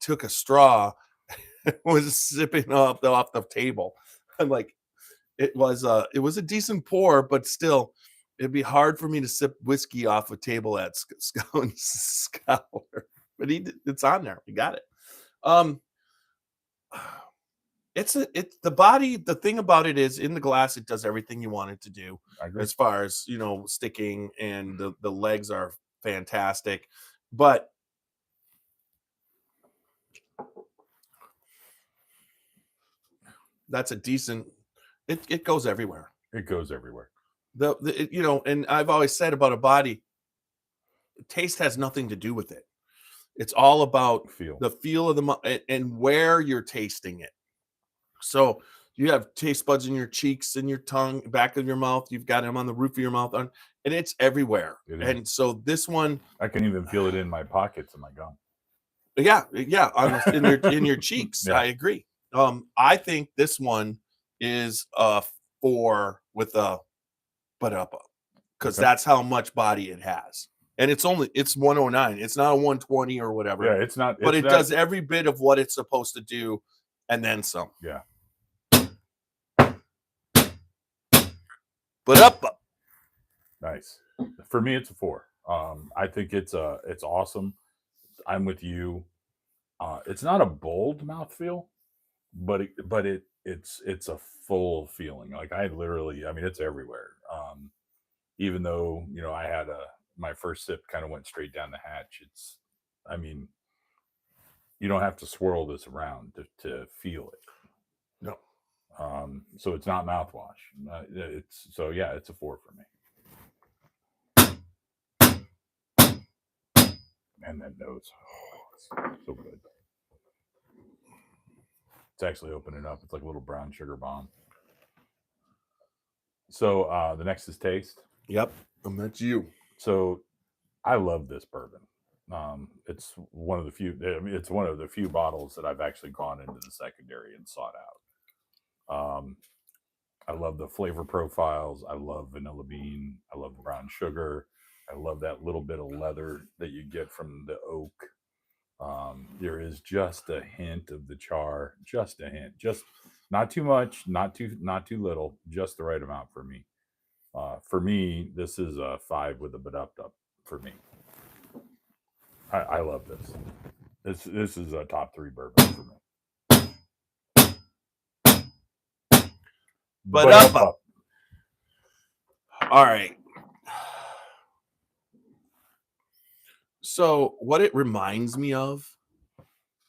took a straw, was sipping off the table. I'm like, it was a decent pour, but still, it'd be hard for me to sip whiskey off a table at Scout and Scholar. But it's on there. We got it. It's the body. The thing about it is, in the glass, it does everything you want it to do. I agree. As far as sticking, and the legs are fantastic, but that's a decent. It goes everywhere. It goes everywhere. And I've always said about a body, taste has nothing to do with it. It's all about Feel. the feel of and where you're tasting it. So you have taste buds in your cheeks and your tongue, back of your mouth. You've got them on the roof of your mouth, and it's everywhere. And so this one, I can even feel it in my pockets and my gum. Yeah, in your cheeks. Yeah. I agree. I think this one is a 4 with a up, because that's how much body it has. And it's 109. It's not a 120 or whatever. Yeah, it's not. But it does every bit of what it's supposed to do, and then some. Yeah. But up. Nice. For me, it's a 4. I think it's awesome. I'm with you. It's not a bold mouthfeel, but it's a full feeling. Like I mean, it's everywhere. Even though I had my first sip kind of went straight down the hatch. I mean, you don't have to swirl this around to feel it. No. So it's not mouthwash. It's a 4 for me. And that nose, it's so good. It's actually opening up. It's like a little brown sugar bomb. So the next is taste. Yep, and that's you. So I love this bourbon. It's one of the few. I mean, it's one of the few bottles that I've actually gone into the secondary and sought out. I love the flavor profiles. I love vanilla bean. I love the brown sugar. I love that little bit of leather that you get from the oak. There is just a hint of the char, just a hint, just not too much, not too little, just the right amount for me. For me, this is a 5 with a bit up for me. I love this. This is a top 3 bourbon for me. But up. All right. So what it reminds me of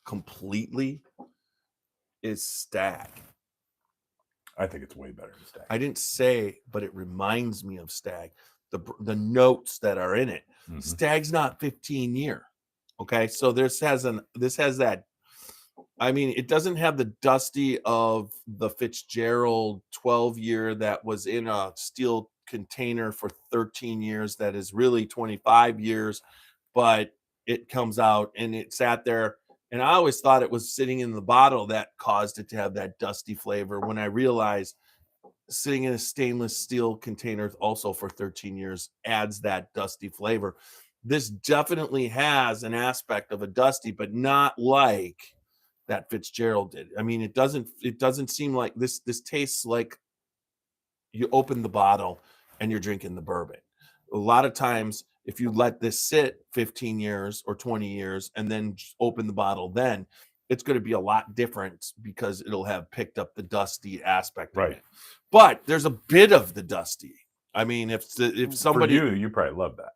completely is Stagg. I think it's way better than Stagg. I didn't say, but it reminds me of Stagg. The notes that are in it. Mm-hmm. Stagg's not 15 year. Okay, so this has that I mean, it doesn't have the dusty of the Fitzgerald 12-year that was in a steel container for 13 years that is really 25 years, but it comes out and it sat there. And I always thought it was sitting in the bottle that caused it to have that dusty flavor when I realized sitting in a stainless steel container also for 13 years adds that dusty flavor. This definitely has an aspect of a dusty, but not like that Fitzgerald did. I mean, it doesn't seem like this tastes like you open the bottle and you're drinking the bourbon. A lot of times if you let this sit 15 years or 20 years and then open the bottle, then it's going to be a lot different because it'll have picked up the dusty aspect of Right. it. But there's a bit of the dusty. I mean, if somebody, For you probably love that,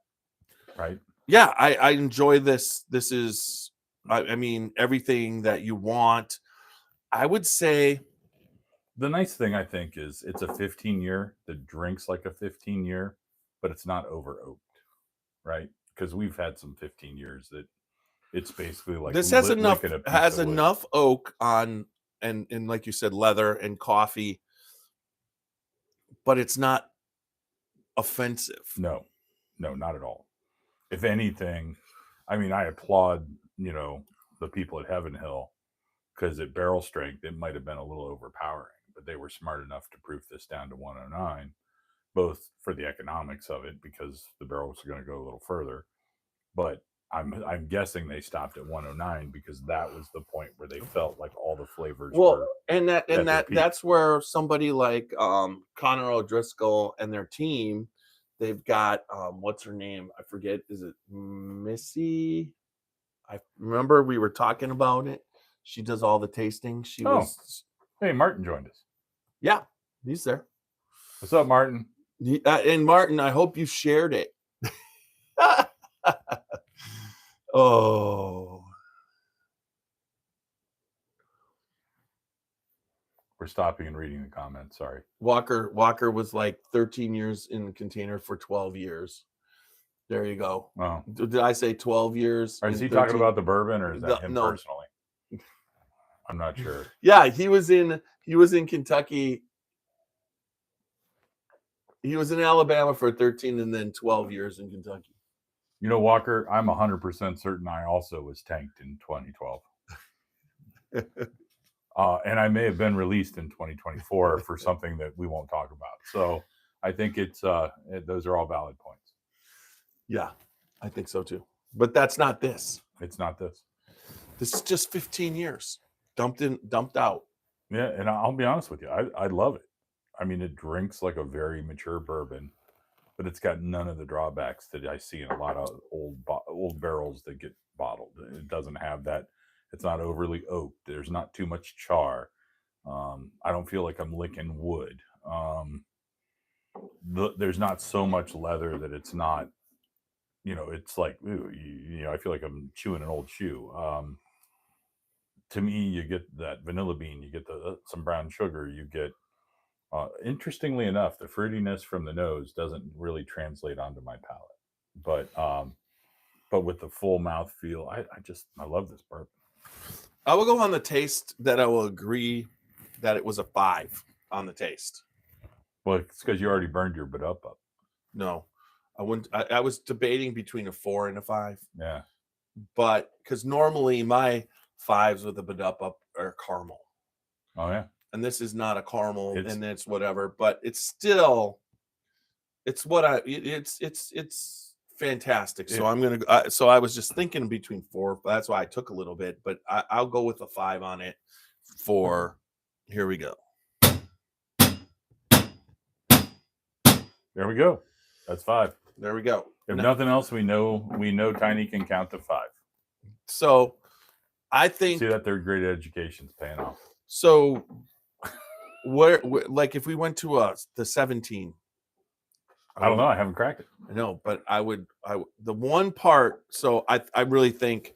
right? yeah, I enjoy this. This is, I mean, everything that you want. I would say, The nice thing I think is it's a 15-year that drinks like a 15-year, but it's not over oaked, right? Because we've had some 15 years that it's basically like this has enough licking a piece of wood. enough oak on, and like you said, leather and coffee, but it's not offensive. No, not at all. If anything, I mean, I applaud, the people at Heaven Hill, because at barrel strength, it might have been a little overpowering, but they were smart enough to proof this down to 109, both for the economics of it, because the barrels are going to go a little further. But I'm guessing they stopped at 109 because that was the point where they felt like all the flavors Well, were. and their peak. that's where somebody like Connor O'Driscoll and their team, they've got what's her name? I forget. Is it Missy? I remember we were talking about it. She does all the tasting. She was. Hey, Martin joined us. Yeah, he's there. What's up, Martin? And Martin, I hope you shared it. Oh, We're stopping and reading the comments. Sorry. Walker was like 13 years in the container for 12 years. There you go. Oh. Did I say 12 years? Is he talking about the bourbon, or is that him no. personally? I'm not sure. Yeah, he was in Kentucky. He was in Alabama for 13 and then 12 years in Kentucky. Walker, I'm 100% certain I also was tanked in 2012. And I may have been released in 2024 for something that we won't talk about. So I think those are all valid points. Yeah, I think so too. But that's not this. It's not this. This is just 15 years. Dumped out. Yeah, and I'll be honest with you. I love it. I mean, it drinks like a very mature bourbon, but it's got none of the drawbacks that I see in a lot of old barrels that get bottled. It doesn't have that. It's not overly oaked. There's not too much char. I don't feel like I'm licking wood. There's not so much leather that it's not, it's like, ooh, I feel like I'm chewing an old shoe. To me, you get that vanilla bean, you get some brown sugar, you get, interestingly enough, the fruitiness from the nose doesn't really translate onto my palate. But with the full mouth feel, I love this bourbon. I will go on the taste that I will agree that it was a 5 on the taste. Well, it's because you already burned your butt up. No, I wouldn't. I was debating between a 4 and a 5. Yeah. But because normally my 5s with a Badup are caramel. Oh yeah. And this is not a caramel, and it's whatever. But it's still, it's fantastic. So I'm gonna. So I was just thinking between 4. That's why I took a little bit, but I'll go with a 5 on it. Here we go. There we go. That's 5. There we go. If nothing else, we know Tiny can count to 5. So I think, see that third grade education's paying off. So where like if we went to the 17, I don't know. I haven't cracked it. I know, but the one part. So I really think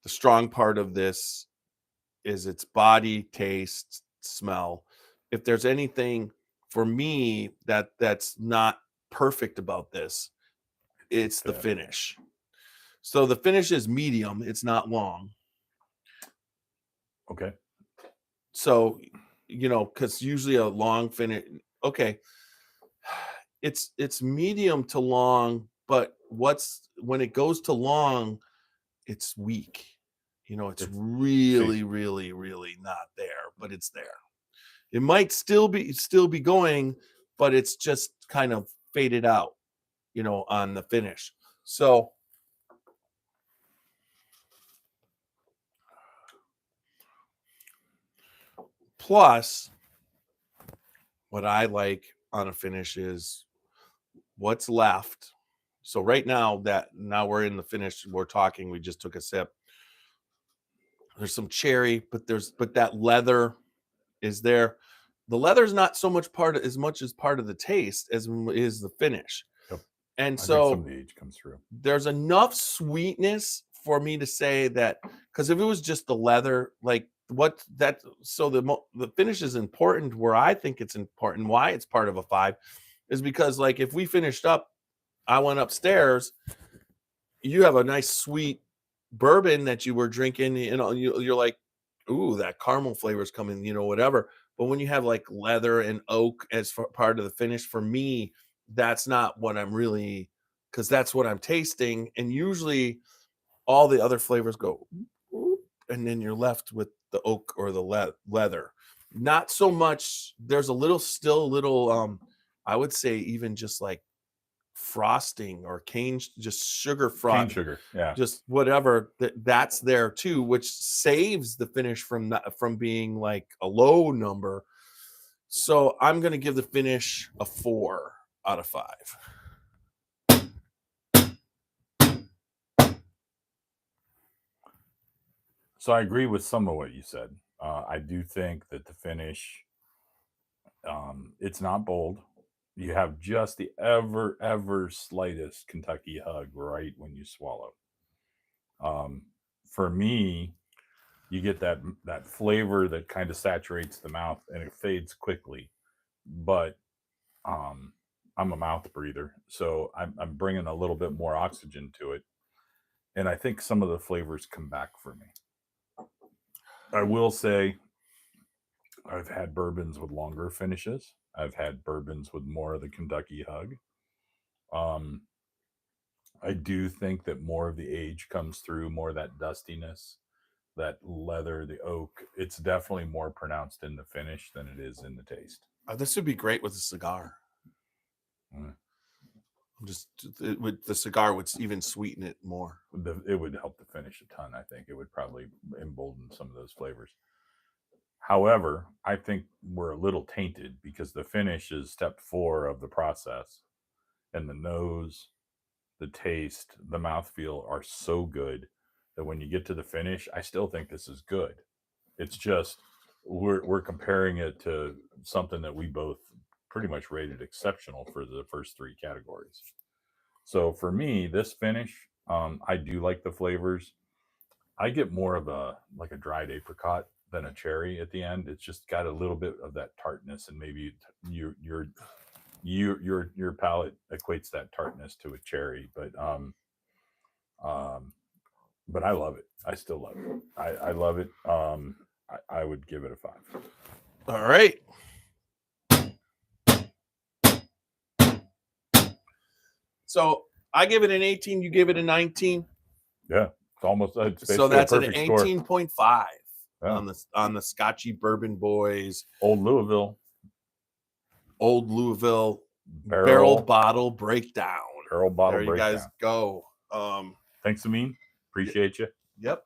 the strong part of this is its body, taste, smell. If there's anything for me that's not perfect about this, it's the finish. So the finish is medium. It's not long. Okay. So, because usually a long finish, okay, it's medium to long, but when it goes to long, it's weak. It's It's really, really, really not there, but it's there. It might still be going, but it's just kind of faded out, on the finish. So plus, what I like on a finish is what's left. So right now we're in the finish, we're talking, we just took a sip. There's some cherry, but that leather is there. The leather is not so much as much as part of the taste as is the finish. Yep. And I think some so of the age comes through. there's enough sweetness for me to say that, because if it was just the leather, like the finish is important. Where I think it's important, why it's part of a 5, is because, like, if we finished up, I went upstairs, you have a nice sweet bourbon that you were drinking, you're like, ooh, that caramel flavor is coming, whatever. But when you have like leather and oak as part of the finish, for me, that's not what I'm really, because that's what I'm tasting. And usually all the other flavors go, "Oop," and then you're left with the oak or the leather. Not so much. There's still a little, I would say even just like frosting or cane, just sugar Cane frost, sugar. Yeah. just whatever that's there too, which saves the finish from being like a low number. So I'm going to give the finish a 4 out of 5. So I agree with some of what you said. I do think that the finish, it's not bold. You have just the ever slightest Kentucky hug right when you swallow. For me, you get that flavor that kind of saturates the mouth and it fades quickly. But I'm a mouth breather, so I'm bringing a little bit more oxygen to it, and I think some of the flavors come back for me. I will say I've had bourbons with longer finishes. I've had bourbons with more of the Kentucky hug. Um, I do think that more of the age comes through, more of that dustiness, that leather, the oak. It's definitely more pronounced in the finish than it is in the taste. This would be great with a cigar. Mm. With the cigar would even sweeten it more. It would help the finish a ton. I think it would probably embolden some of those flavors. However, I think we're a little tainted because the finish is step 4 of the process, and the nose, the taste, the mouthfeel are so good that when you get to the finish, I still think this is good. It's just we're comparing it to something that we both pretty much rated exceptional for the first 3 categories. So for me, this finish, I do like the flavors. I get more of a dried apricot than a cherry at the end. It's just got a little bit of that tartness, and maybe your palate equates that tartness to a cherry, but I love it. I still love it. I love it. I would give it a 5. All right. So I give it an 18. You give it a 19. Yeah, it's almost. It's So that's a an perfect score. 18.5 Yeah. on the Scotchy Bourbon Boys Old Louisville barrel bottle breakdown. Barrel bottle there breakdown. You guys go. Thanks, Amin. Appreciate you. Yep.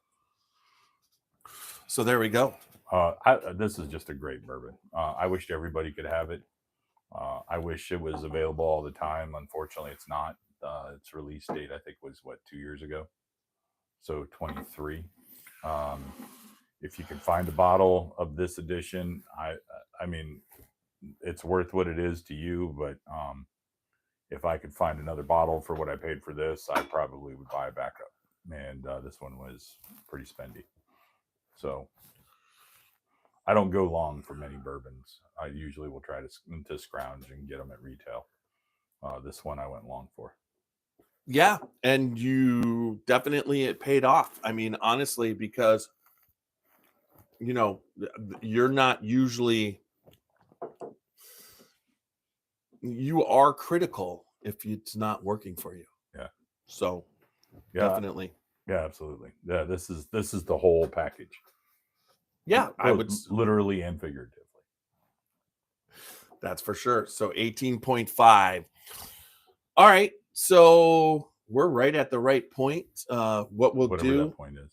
So there we go. This is just a great bourbon. I wish everybody could have it. I wish it was available all the time. Unfortunately, it's not. Its release date, I think, was 2 years ago. So 23. If you can find a bottle of this edition, I mean, it's worth what it is to you. But if I could find another bottle for what I paid for this, I probably would buy a backup. And this one was pretty spendy. So I don't go long for many bourbons. I usually will try to scrounge and get them at retail. This one I went long for. Yeah, and it paid off. I mean, honestly, because you know, you're not usually, you are critical if it's not working for you. Yeah. So Yeah. definitely. Yeah, absolutely. Yeah, this is the whole package. Yeah, I would literally and figuratively. That's for sure. So 18.5. All right. So we're right at the right point. What we'll Whatever do, that point is.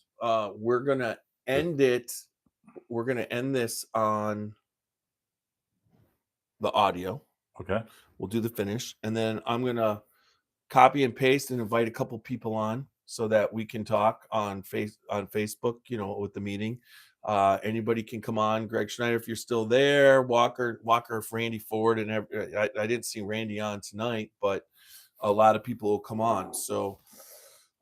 we're gonna end it. We're gonna end this on the audio. Okay. We'll do the finish, and then I'm gonna copy and paste and invite a couple people on so that we can talk on Facebook, you know, with the meeting. Anybody can come on. Greg Schneider, if you're still there, Walker, if Randy Ford, and I didn't see Randy on tonight, but a lot of people will come on. So,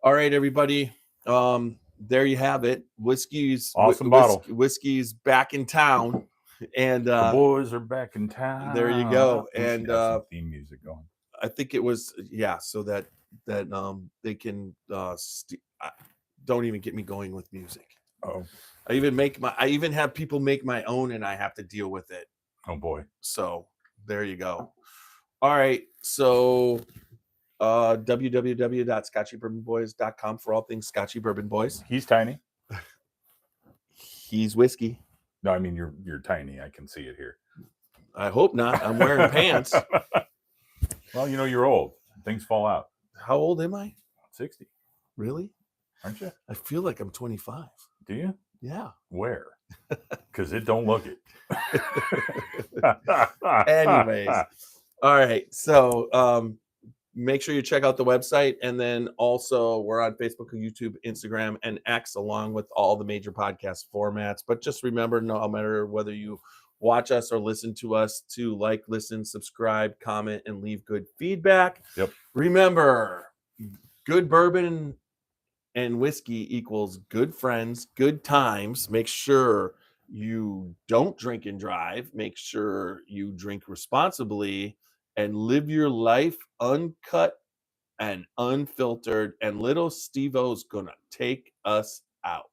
all right, everybody. There you have it. Whiskey's awesome bottle. Whiskey's back in town, and the boys are back in town. There you go. And some theme music going. I think it was so that they can don't even get me going with music. Oh, I even have people make my own, and I have to deal with it. Oh boy. So there you go. All right. So www.scotchybourbonboys.com for all things Scotchy Bourbon Boys. He's tiny. He's whiskey. No, I mean you're tiny. I can see it here. I hope not. I'm wearing pants. Well, you know you're old. Things fall out. How old am I? 60. Really? Aren't you? I feel like I'm 25. Do you? Yeah. Where? Because it don't look it. Anyways. All right. So make sure you check out the website. And then also we're on Facebook, YouTube, Instagram, and X, along with all the major podcast formats. But just remember, no matter whether you watch us or listen to us, to like, listen, subscribe, comment, and leave good feedback. Yep. Remember, good bourbon and whiskey equals good friends, good times. Make sure you don't drink and drive. Make sure you drink responsibly and live your life uncut and unfiltered. And little Steve-O's gonna take us out.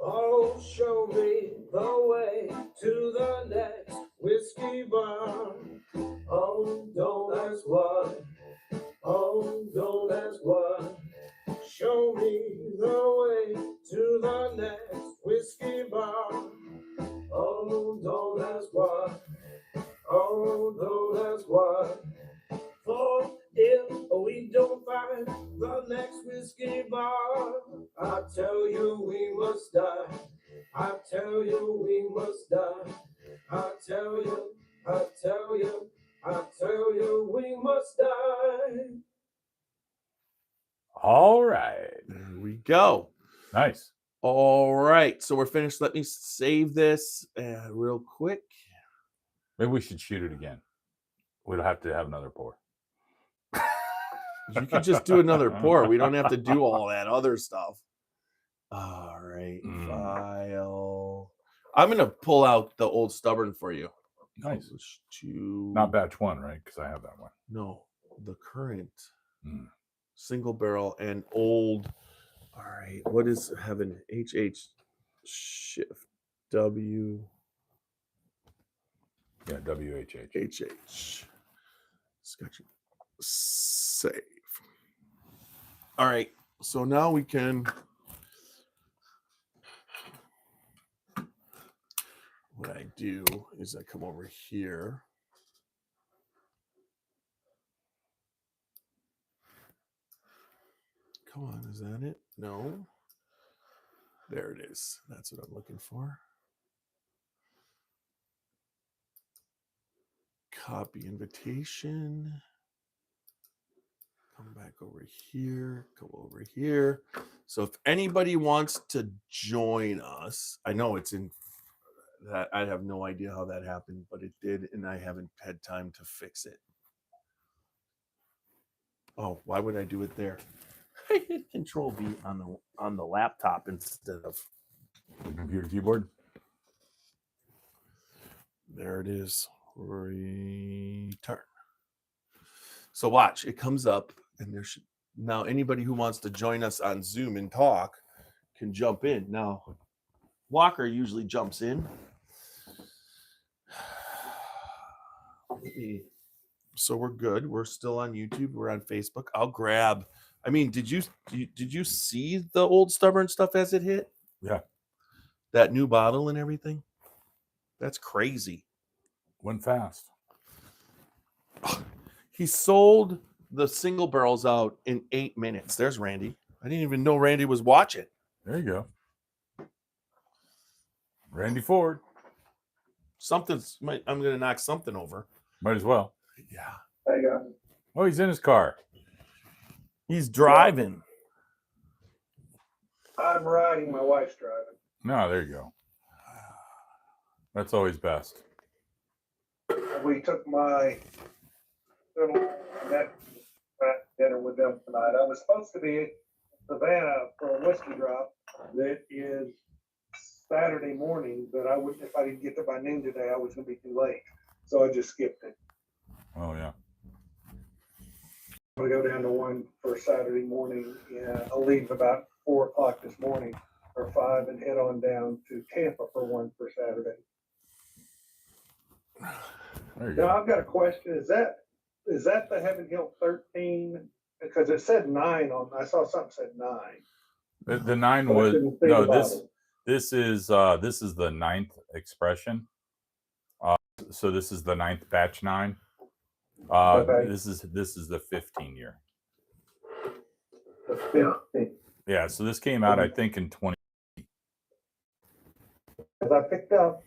Oh, show me the way to the next whiskey bar. Oh, don't ask why. Oh, don't ask why. Show me the way to the next whiskey bar. Oh, don't ask why. Oh, don't ask why. For if we don't find the next whiskey bar, I tell you we must die. I tell you we must die. I tell you, I tell you, I tell you we must die. All right. There we go. Nice. All right. So we're finished. Let me save this real quick. Maybe we should shoot it again. We'll have to have another pour. You could just do another pour. We don't have to do all that other stuff. All right. File. I'm going to pull out the old stubborn for you. Nice. To... Not batch one, right? Because I have that one. No, the current single barrel and old. All right. What is heaven? HH shift W. Yeah, WHH. HH. Scotchy. Save. All right. So now we can. What I do is I come over here. Come on, is that it? No. There it is. That's what I'm looking for. Copy invitation. Come back over here. Come over here. So if anybody wants to join us, I know it's in that. I have no idea how that happened, but it did, and I haven't had time to fix it. Oh, why would I do it there? I hit Control V on the laptop instead of the computer keyboard. There it is. Return. So watch, it comes up, and there should now anybody who wants to join us on Zoom and talk can jump in. Now, Walker usually jumps in. So we're good. We're still on YouTube. We're on Facebook. I'll grab. I mean, did you see the old stubborn stuff as it hit? Yeah. That new bottle and everything? That's crazy. Went fast. He sold the single barrels out in 8 minutes. There's Randy. I didn't even know Randy was watching. There you go. Randy Ford. I'm going to knock something over. Might as well. Yeah. There you go. Oh, he's in his car. He's driving. I'm riding. My wife's driving. No, there you go. That's always best. We took my little dinner with them tonight. I was supposed to be in Savannah for a whiskey drop that is Saturday morning, but if I didn't get there by noon today, I was going to be too late. So I just skipped it. Oh, yeah. I'm going to go down to one for Saturday morning. Yeah, I'll leave about 4 o'clock this morning or 5 and head on down to Tampa for one for Saturday. There you Now go. I've got a question. Is that the Heaven Hill 13? Because it said 9 on. I saw something said 9. The 9 But I was couldn't see no. the This bottle. this is the 9th expression. So this is the 9th batch 9. Okay. This is the 15 year. The 15. Yeah. So this came out, I think, in 20. As I picked up,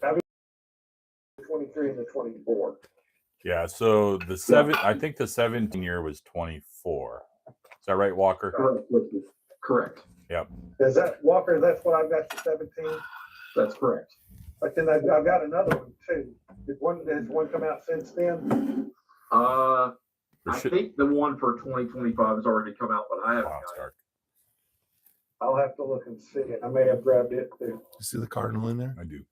the 23 and the 24. Yeah. So I think the 17 year was 24. Is that right, Walker? Correct. Yep. Is that Walker? That's what I've got. The 17. That's correct. But then I've got another one too. Has one come out since then? I should- think the one for 2025 has already come out, but I haven't Wow, it's got it. dark. I'll have to look and see it. I may have grabbed it too. You see the cardinal in there? I do.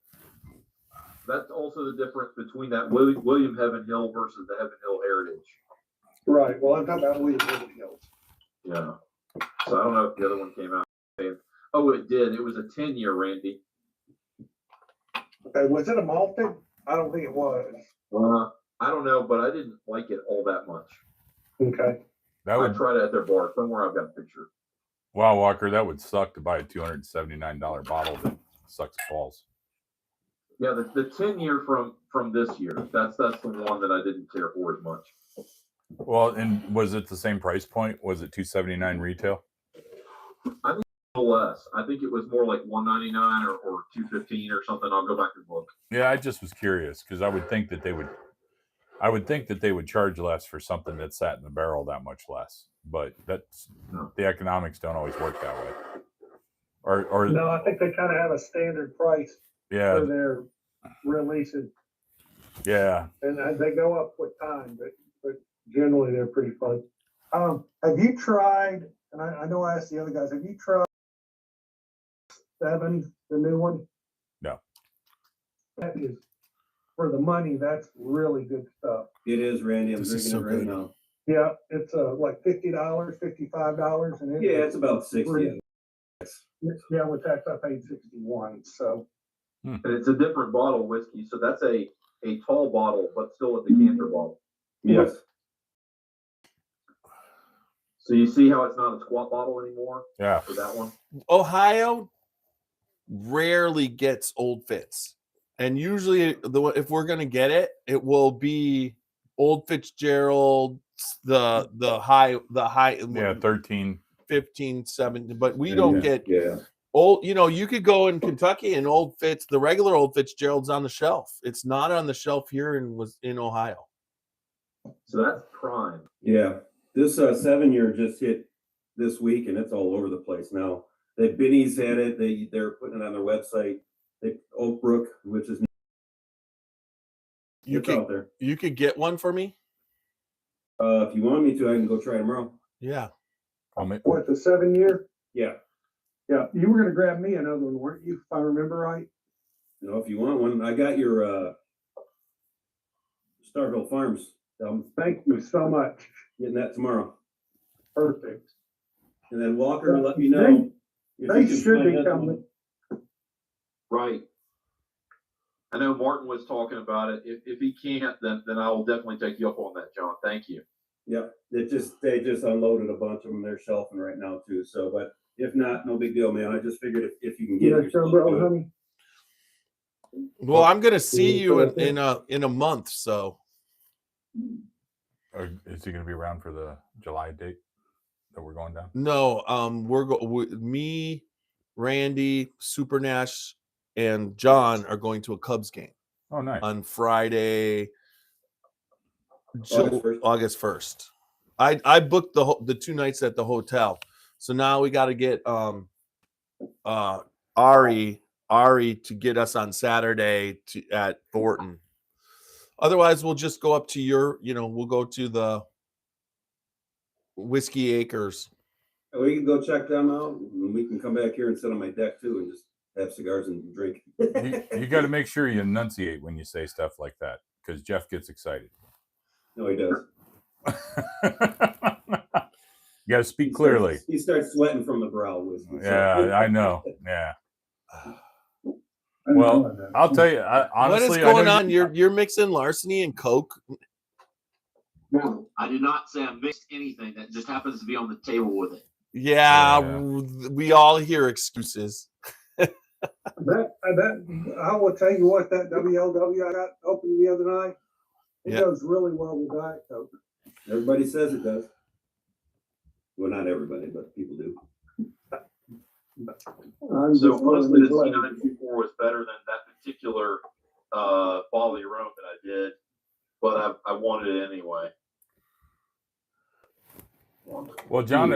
That's also the difference between that William Heaven Hill versus the Heaven Hill Heritage. Right. Well, I'm talking about William Hills. Yeah. So I don't know if the other one came out. Oh, it did. It was a 10-year, Randy. Okay. Was it a malted? I don't think it was. I don't know, but I didn't like it all that much. Okay. That I would tried it at their bar. Somewhere I've got a picture. wow, Walker. That would suck to buy a $279 bottle that sucks balls. Yeah, the 10-year from this year. That's the one that I didn't care for as much. Well, and was it the same price point? Was it $279 retail? A little less. I think it was more like $199 or $215 or something. I'll go back and look. Yeah, I just was curious because I would think that they would charge less for something that sat in the barrel that much less. But that's the economics don't always work that way. Or No, I think they kind of have a standard price yeah, for their releases, yeah. and they go up with time, but generally they're pretty fun. Have you tried? And I know I asked the other guys. Have you tried 7, the new one? No. That is for the money. That's really good stuff. It is, Randy. I'm This is drinking so it right good. now. Yeah, it's like $50, $55, and Yeah, it's about 60. Yeah, with tax I paid 61. So And it's a different bottle whiskey. So that's a tall bottle, but still a decanter bottle. Yes. So you see how it's not a squat bottle anymore Yeah. for that one? Ohio rarely gets old fits, and usually if we're gonna get it, it will be Old Fitzgerald, the high Yeah, 13. 15, 17, but we don't get Yeah. old. You could go in Kentucky and Old Fitz, the regular Old Fitzgerald's on the shelf. It's not on the shelf here in Ohio. So that's prime. Yeah. This 7-year just hit this week, and it's all over the place now. Benny's had it. They're putting it on their website. Oak Brook, which is it's out there. You could get one for me. If you want me to, I can go try tomorrow. Yeah. I'll make, what, the 7-year? Yeah. Yeah, you were gonna grab me another one, weren't you? If I remember right. If you want one, I got your Starville Farms. Thank you so much. Getting that tomorrow. Perfect. And then Walker, let me know. if They you can should find be us coming. one. Right. I know Martin was talking about it. If he can't, then I will definitely take you up on that, John. Thank you. Yep, they just unloaded a bunch of them. They're shelving right now too. So, but if not, no big deal, man. I just figured if you can get it, Yes, bro, honey. Well, I'm gonna see you in a month, so Or is he going to be around for the July date that we're going down? no, me, Randy, Super Nash, and John are going to a Cubs game Oh, nice. on Friday, August 1st. August 1st. I booked the 2 nights at the hotel, so now we got to get Ari to get us on Saturday at Thornton. Otherwise, we'll just go up to we'll go to the Whiskey Acres. We can go check them out, and we can come back here and sit on my deck too, and just have cigars and drink. You got to make sure you enunciate when you say stuff like that, because Jeff gets excited. No, he does. You got to speak clearly. He starts sweating from the brow. Whiskey, Yeah, I know. Yeah. Well, I'll tell you. Honestly, what is going on? You're mixing Larceny and Coke. No, I did not say I mixed anything. That just happens to be on the table with it. Yeah. We all hear excuses. I will tell you what, that WLW I got open the other night, it goes really well with Diet Coke. Everybody says it does. Well, not everybody, but people do. So honestly, the C924 was better than that particular bottle of Rome that I did, but I wanted it anyway. Well, John,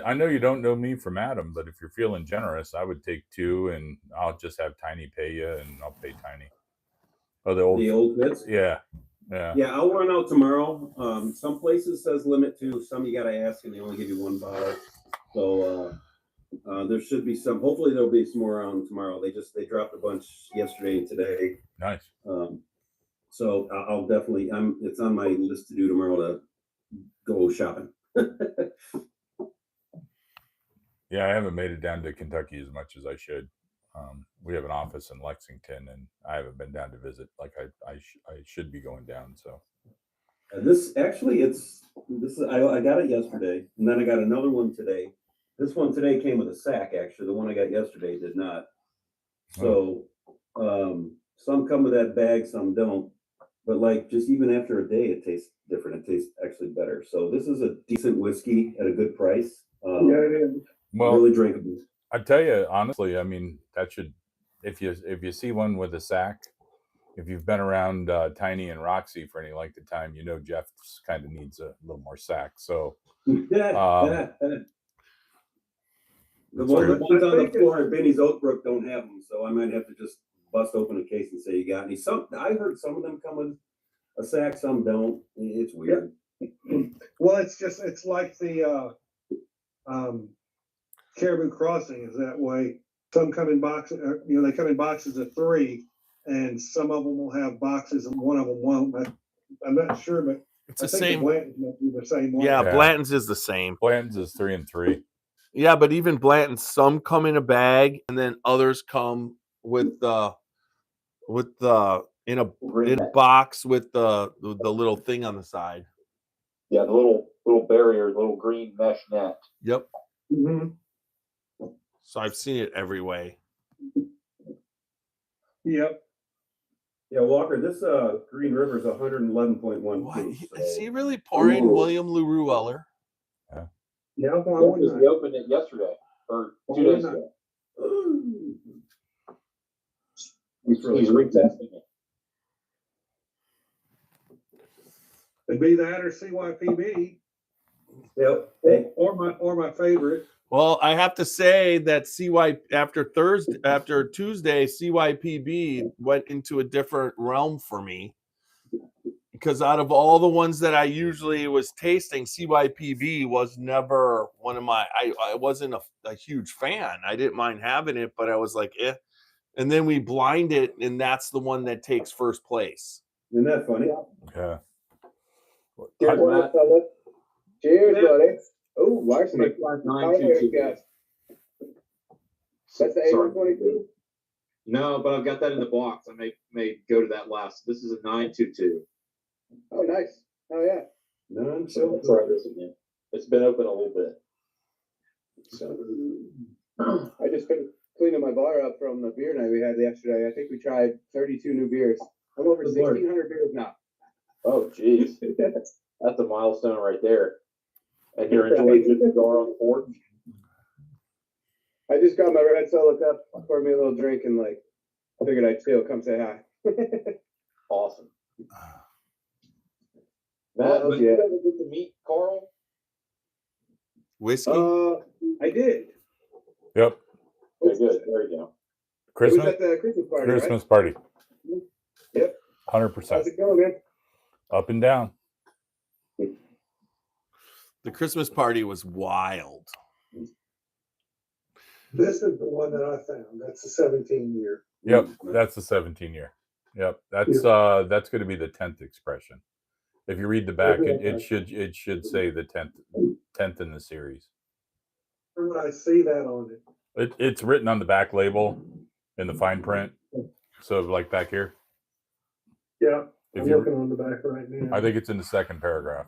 I know you don't know me from Adam, but if you're feeling generous, I would take 2, and I'll just have Tiny pay you, and I'll pay Tiny. Oh, the old bits? Yeah. I'll run out tomorrow. Some places says limit 2. Some you got to ask, and they only give you 1 bottle. So there should be some. Hopefully, there'll be some more around tomorrow. They dropped a bunch yesterday and today. Nice. So I'll definitely. It's on my list to do tomorrow to go shopping. Yeah, I haven't made it down to Kentucky as much as I should. We have an office in Lexington, and I haven't been down to visit like I should be going down. So this actually, I got it yesterday, and then I got another one today. This one today came with a sack. Actually, the one I got yesterday did not. So some come with that bag, some don't. But like just even after a day, it tastes different. It tastes actually better. So this is a decent whiskey at a good price. Yeah, it is. Well, really drinkable. I tell you honestly, I mean that should, if you see one with a sack, if you've been around Tiny and Roxy for any length of time, you know Jeff kind of needs a little more sack. So The ones on the floor at Benny's Oakbrook don't have them, so I might have to just bust open a case and say, you got any? I heard some of them come with a sack, some don't. It's weird. Well, it's like the Caribou Crossing is that way. Some come in boxes, they come in boxes of 3, and some of them will have boxes and one of them won't. I'm not sure, but it's the same. Blanton's might be the same one. Yeah, Blanton's is the same. Blanton's is 3 and 3. Yeah, but even Blanton's, some come in a bag, and then others come with in a box with the little thing on the side. Yeah, the little barrier, little green mesh net. Yep. Mm-hmm. So I've seen it every way. Yep. Yeah, Walker, this Green River is 111.1. Is he really pouring William LaRue Eller? Yeah, we opened it yesterday or 2 days ago. He's retesting it. It'd be that or CYPB. Yep. Or my favorite. Well, I have to say that after Tuesday, CYPB went into a different realm for me. Because out of all the ones that I usually was tasting, CYPB was never one of my. I wasn't a huge fan. I didn't mind having it, but I was like, eh. And then we blind it, and that's the one that takes first place. Isn't that funny? Yeah. Cheers, Matt. Cheers, buddy. Oh, Larceny. That's the A122? No, but I've got that in the box. I may go to that last. This is a 922. Oh, nice. Oh, yeah. So let's try this again. It's been open a little bit. So I just finished cleaning my bar up from the beer night we had yesterday. I think we tried 32 new beers. I'm over 1,600 beers now. oh geez. That's a milestone right there. And you're enjoying good cigar on the porch? I just got my red solo cup, poured me a little drink, and like, I figured I'd still come say hi. Awesome. Matt, did you ever get to meet Carl? Whiskey. I did. Yep. Okay, good. There you go. It was Christmas. at the Christmas party, Christmas party. Yep. 100%. How's it going, man? Up and down. The Christmas party was wild. This is the one that I found. That's the 17-year. Yep, that's the 17-year. Yep, that's going to be the 10th expression. If you read the back, it should say the 10th in the series. When I see that on it. It's written on the back label in the fine print. So like back here. Yeah, If I'm you, looking on the back right now. I think it's in the second paragraph.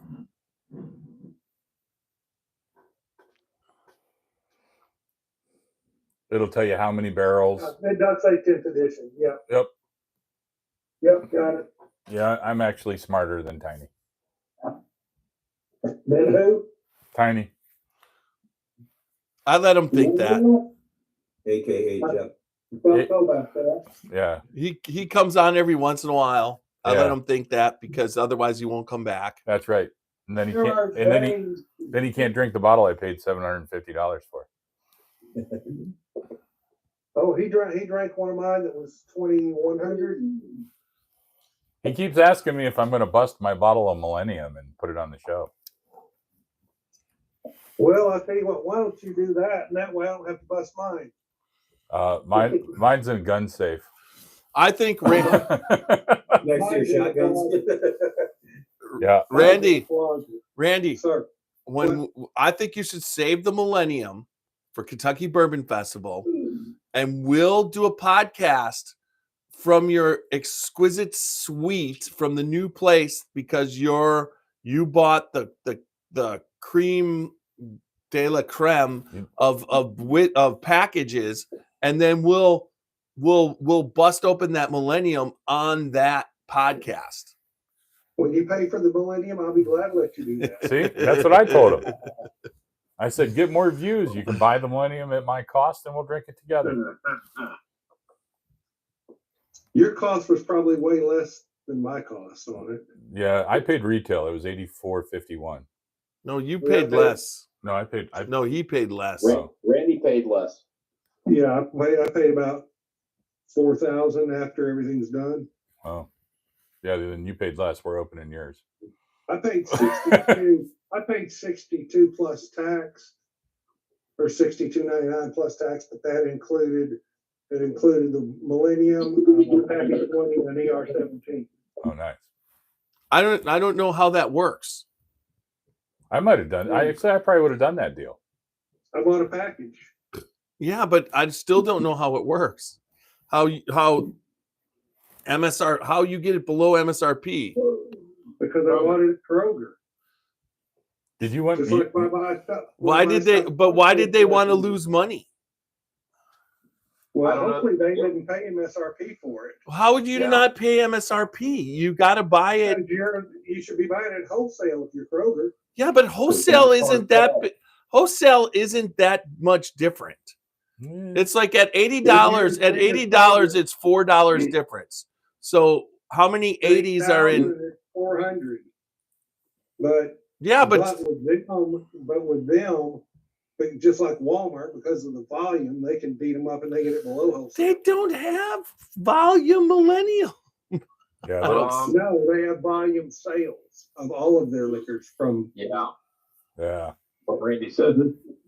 It'll tell you how many barrels. It does say 10th edition. Yeah. Yep. Yep, got it. Yeah, I'm actually smarter than Tiny. Then who? Tiny. I let him think that. AKA Jeff. Don't know about that. Yeah. He comes on every once in a while. I Yeah. let him think that because otherwise he won't come back. That's right. And then he There can't. are And things- then he can't drink the bottle I paid $750 for. Oh, he drank one of mine that was 2,100. He keeps asking me if I'm going to bust my bottle of Millennium and put it on the show. Well, I'll tell you what, why don't you do that? And that way I don't have to bust mine. Mine's in gun safe. I think Next to your shotguns. Yeah. Randy, Sir. I think you should save the Millennium for Kentucky Bourbon Festival, and we'll do a podcast from your exquisite suite from the new place because you bought the cream de la creme of packages, and then we'll bust open that Millennium on that podcast. When you pay for the Millennium, I'll be glad to let you do that. See, that's what I told him. I said, get more views. You can buy the Millennium at my cost and we'll drink it together. Your cost was probably way less than my cost on it. Yeah, I paid retail. It was $84.51. No, you paid less. No, I paid. No, he paid less. Randy paid less. Yeah, I paid about $4,000 after everything's done. Oh, yeah. Then you paid less. We're opening yours. I paid 62. I paid 62 plus tax, or 62.99 plus tax, but that included the Millennium, Pappy 20, and ER17. Oh, nice. I don't know how that works. I might have done. I probably would have done that deal. I bought a package. Yeah, but I still don't know how it works. How MSR, how you get it below MSRP? Because I bought it at Kroger. Did you want? Just like my buy stuff. Why did they want to lose money? Well, I don't know. hopefully they didn't pay MSRP for it. How would you not pay MSRP? You got to buy it. And you should be buying it wholesale if you're Kroger. Yeah, but wholesale isn't that much different. It's like at $80. At $80, it's $4 difference. So how many 80s are in? 400. But with them, just like Walmart, because of the volume, they can beat them up and they get it below wholesale. They don't have volume Millennium. Yeah. No, they have volume sales of all of their liquors from. Yeah. Yeah. What Randy said.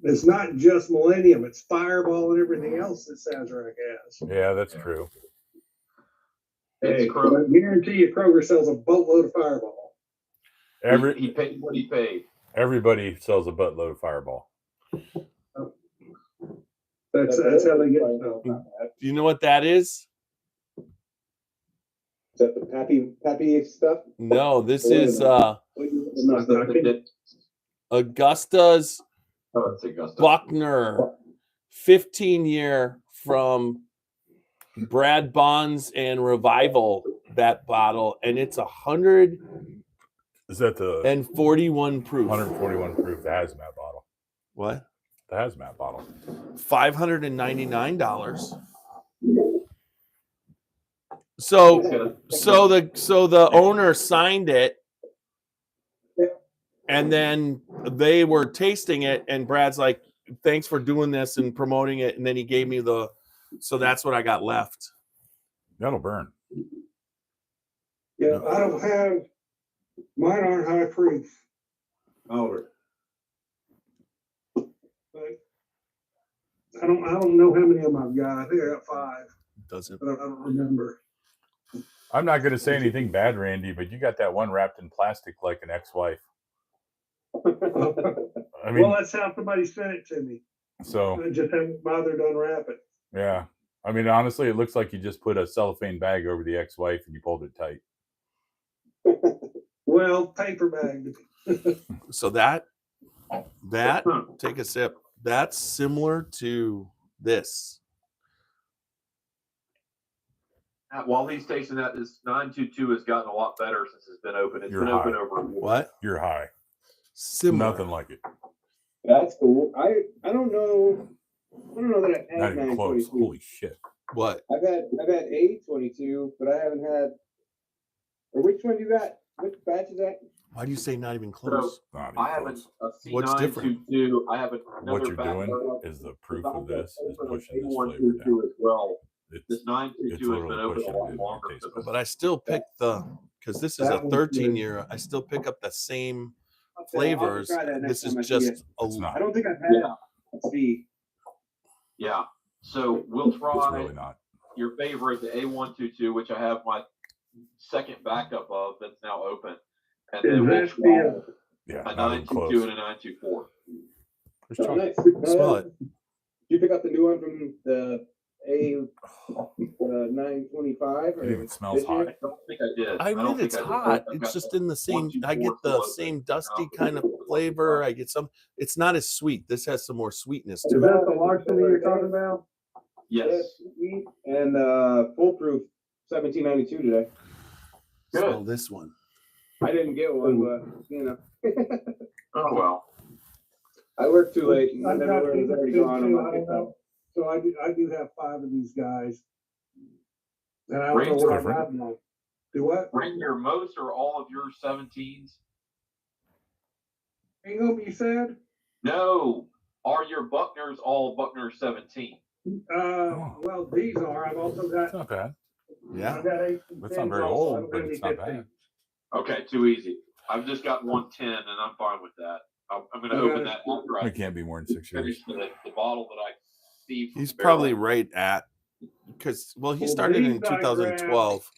It's not just Millennium; it's Fireball and everything else that Sazerac has. Yeah, that's true. Hey, It's Kroger. I guarantee you Kroger sells a boatload of Fireball. He paid what he paid. Everybody sells a buttload of Fireball. That's how they get stuff. Do you know what that is? Is that the Pappy stuff? No, this Wait a is minute. Augusta's Oh, it's Augusta. Buckner 15-year from Brad Bonds and Revival, that bottle, and it's 141 Is that the proof. 141 proof, the hazmat bottle? What? The hazmat bottle. $599. So the owner signed it, and then they were tasting it, and Brad's like, "Thanks for doing this and promoting it," and then he gave me so that's what I got left. That'll burn. Yeah, I don't have, mine aren't high proof, Oliver. but I don't know how many of them I've got. I think I got 5, Doesn't but I don't remember. I'm not going to say anything bad, Randy, but you got that one wrapped in plastic like an ex-wife. I mean, Well, that's how somebody sent it to me. so I just haven't bothered to unwrap it. yeah. I mean, honestly, it looks like you just put a cellophane bag over the ex-wife and you pulled it tight. Well, paper bag. so that take a sip. That's similar to this. While he's tasting that, this 922 has gotten a lot better since it's been open. It's You're been open high. over. What? You're high. Similar. Nothing like it. That's cool. I don't know that I've Not had even close. 922. Holy shit. What? I've had 822, but I haven't had. Or which one you got? Which batch is that? Why do you say not even close? Not even I haven't close. a What's different? C922. I have another What you're back doing burner. is the proof of this is Open pushing this A122 flavor down. as well. It's, This 922 has been literally open a pushing it lot in your longer. taste so buds. But I still pick because this is a That one's 13-year. I still pick up the same I'll flavors. try that next This is time I see just it. It's not. I don't think I've had. Yeah. Let's see. Yeah. So we'll It's try really not. your favorite, the A122, which I have my second backup of that's now open. And then we'll Is that try Yeah, a not even 922 close. and a 924. There's Oh, chocolate. nice. Smell it. Did you pick up the new one from the A925? It even smells hot. I don't think I did. I don't mean, think it's I did. hot. I've It's got just in the same. 1, 2, I get 4 the still same open. dusty kind of flavor. I get some. It's not as sweet. This has some more sweetness Is to it. that the Larceny you're talking about? Yes. Sweet and foolproof 1792 today. Smell this one. I didn't get one, but you know. Oh, well. I worked too late and I've got everywhere was already these gone. too, I'm I like, don't know. So I do have 5 of these guys. And I don't know Rates what I different. got them on. Do what? Bring your most or all of your 17s? Ingham, you said? No. Are your Buckners all Buckner 17? Well, these are. I've also got. It's not bad. Yeah. I've got 8 It's not very also. I old, don't but have it's any not bad. 15s. Okay, too easy. I've just got 110, and I'm fine with that. I'm going to open that after I It can't be more than 6 years. finish the bottle that I see. from He's the barrel. probably right at because he Well, started these in I grabbed- 2012.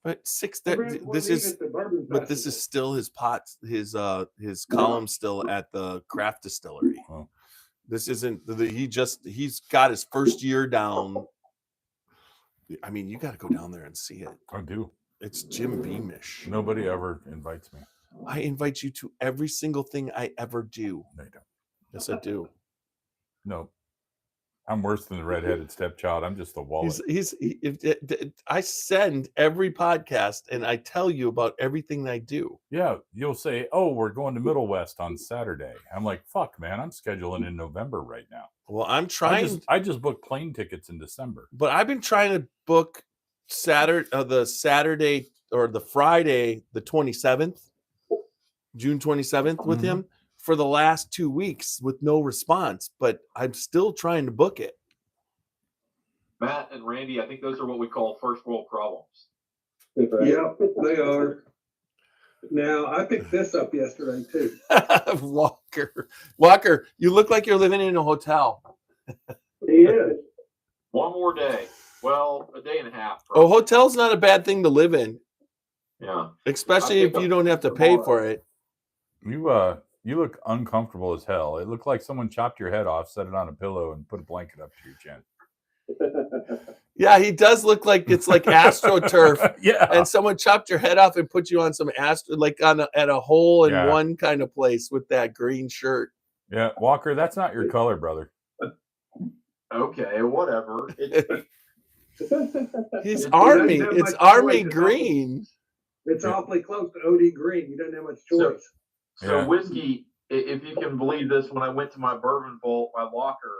But this is the bourbon but this is still his pot his column still at the craft distillery. Oh. This isn't he's got his first year down. I mean, you got to go down there and see it. I do. It's Jim Beamish. Nobody ever invites me. I invite you to every single thing I ever do. They don't. Yes, I do. No. I'm worse than the redheaded stepchild. I'm just the wallet. I send every podcast and I tell you about everything I do. Yeah, you'll say, "Oh, we're going to Middle West on Saturday." I'm like, "Fuck, man, I'm scheduling in November right now." Well, I'm trying. I just booked plane tickets in December. But I've been trying to book the Saturday or the Friday, the 27th, June 27th with him for the last 2 weeks with no response, but I'm still trying to book it. Matt and Randy, I think those are what we call first world problems. Yep, they are. Now, I picked this up yesterday too. Walker, you look like you're living in a hotel. He is. One more day. Well, a day and a half. Oh, Probably. hotel's not a bad thing to live in, Yeah. especially if you don't have to pay for it. You look uncomfortable as hell. It looked like someone chopped your head off, set it on a pillow, and put a blanket up to your chin. Yeah, he does look like it's like AstroTurf. Yeah. And someone chopped your head off and put you on some at a hole in Yeah. one kind of place with that green shirt. Yeah, Walker, that's not your color, brother. Okay, whatever. He's It army. doesn't have It's much army choice. green. It's awfully close to OD green. You don't have much choice. So Yeah. whiskey, if you can believe this, when I went to my bourbon vault, my locker,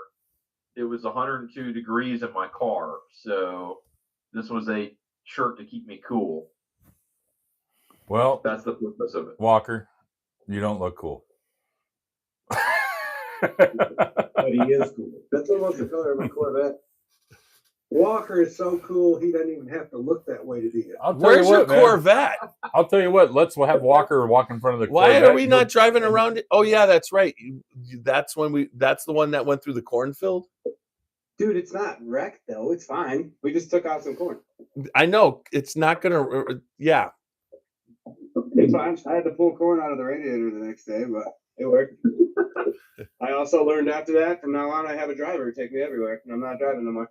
it was 102 degrees in my car. So this was a shirt to keep me cool. Well, That's the purpose of it. Walker, you don't look cool. But he is cool. That's almost the color of my Corvette. Walker is so cool, he doesn't even have to look that way to do it. I'll tell Where's you your what, man. Corvette? I'll tell you what. Let's have Walker walk in front of the. Why Corvette. are we not driving around it? Oh yeah, that's right. That's the one that went through the cornfield. Dude, it's not wrecked though. It's fine. We just took out some corn. I know it's not gonna. Yeah, It's fine. I had to pull corn out of the radiator the next day, but it worked. I also learned after that, from now on, I have a driver take me everywhere, and I'm not driving no more.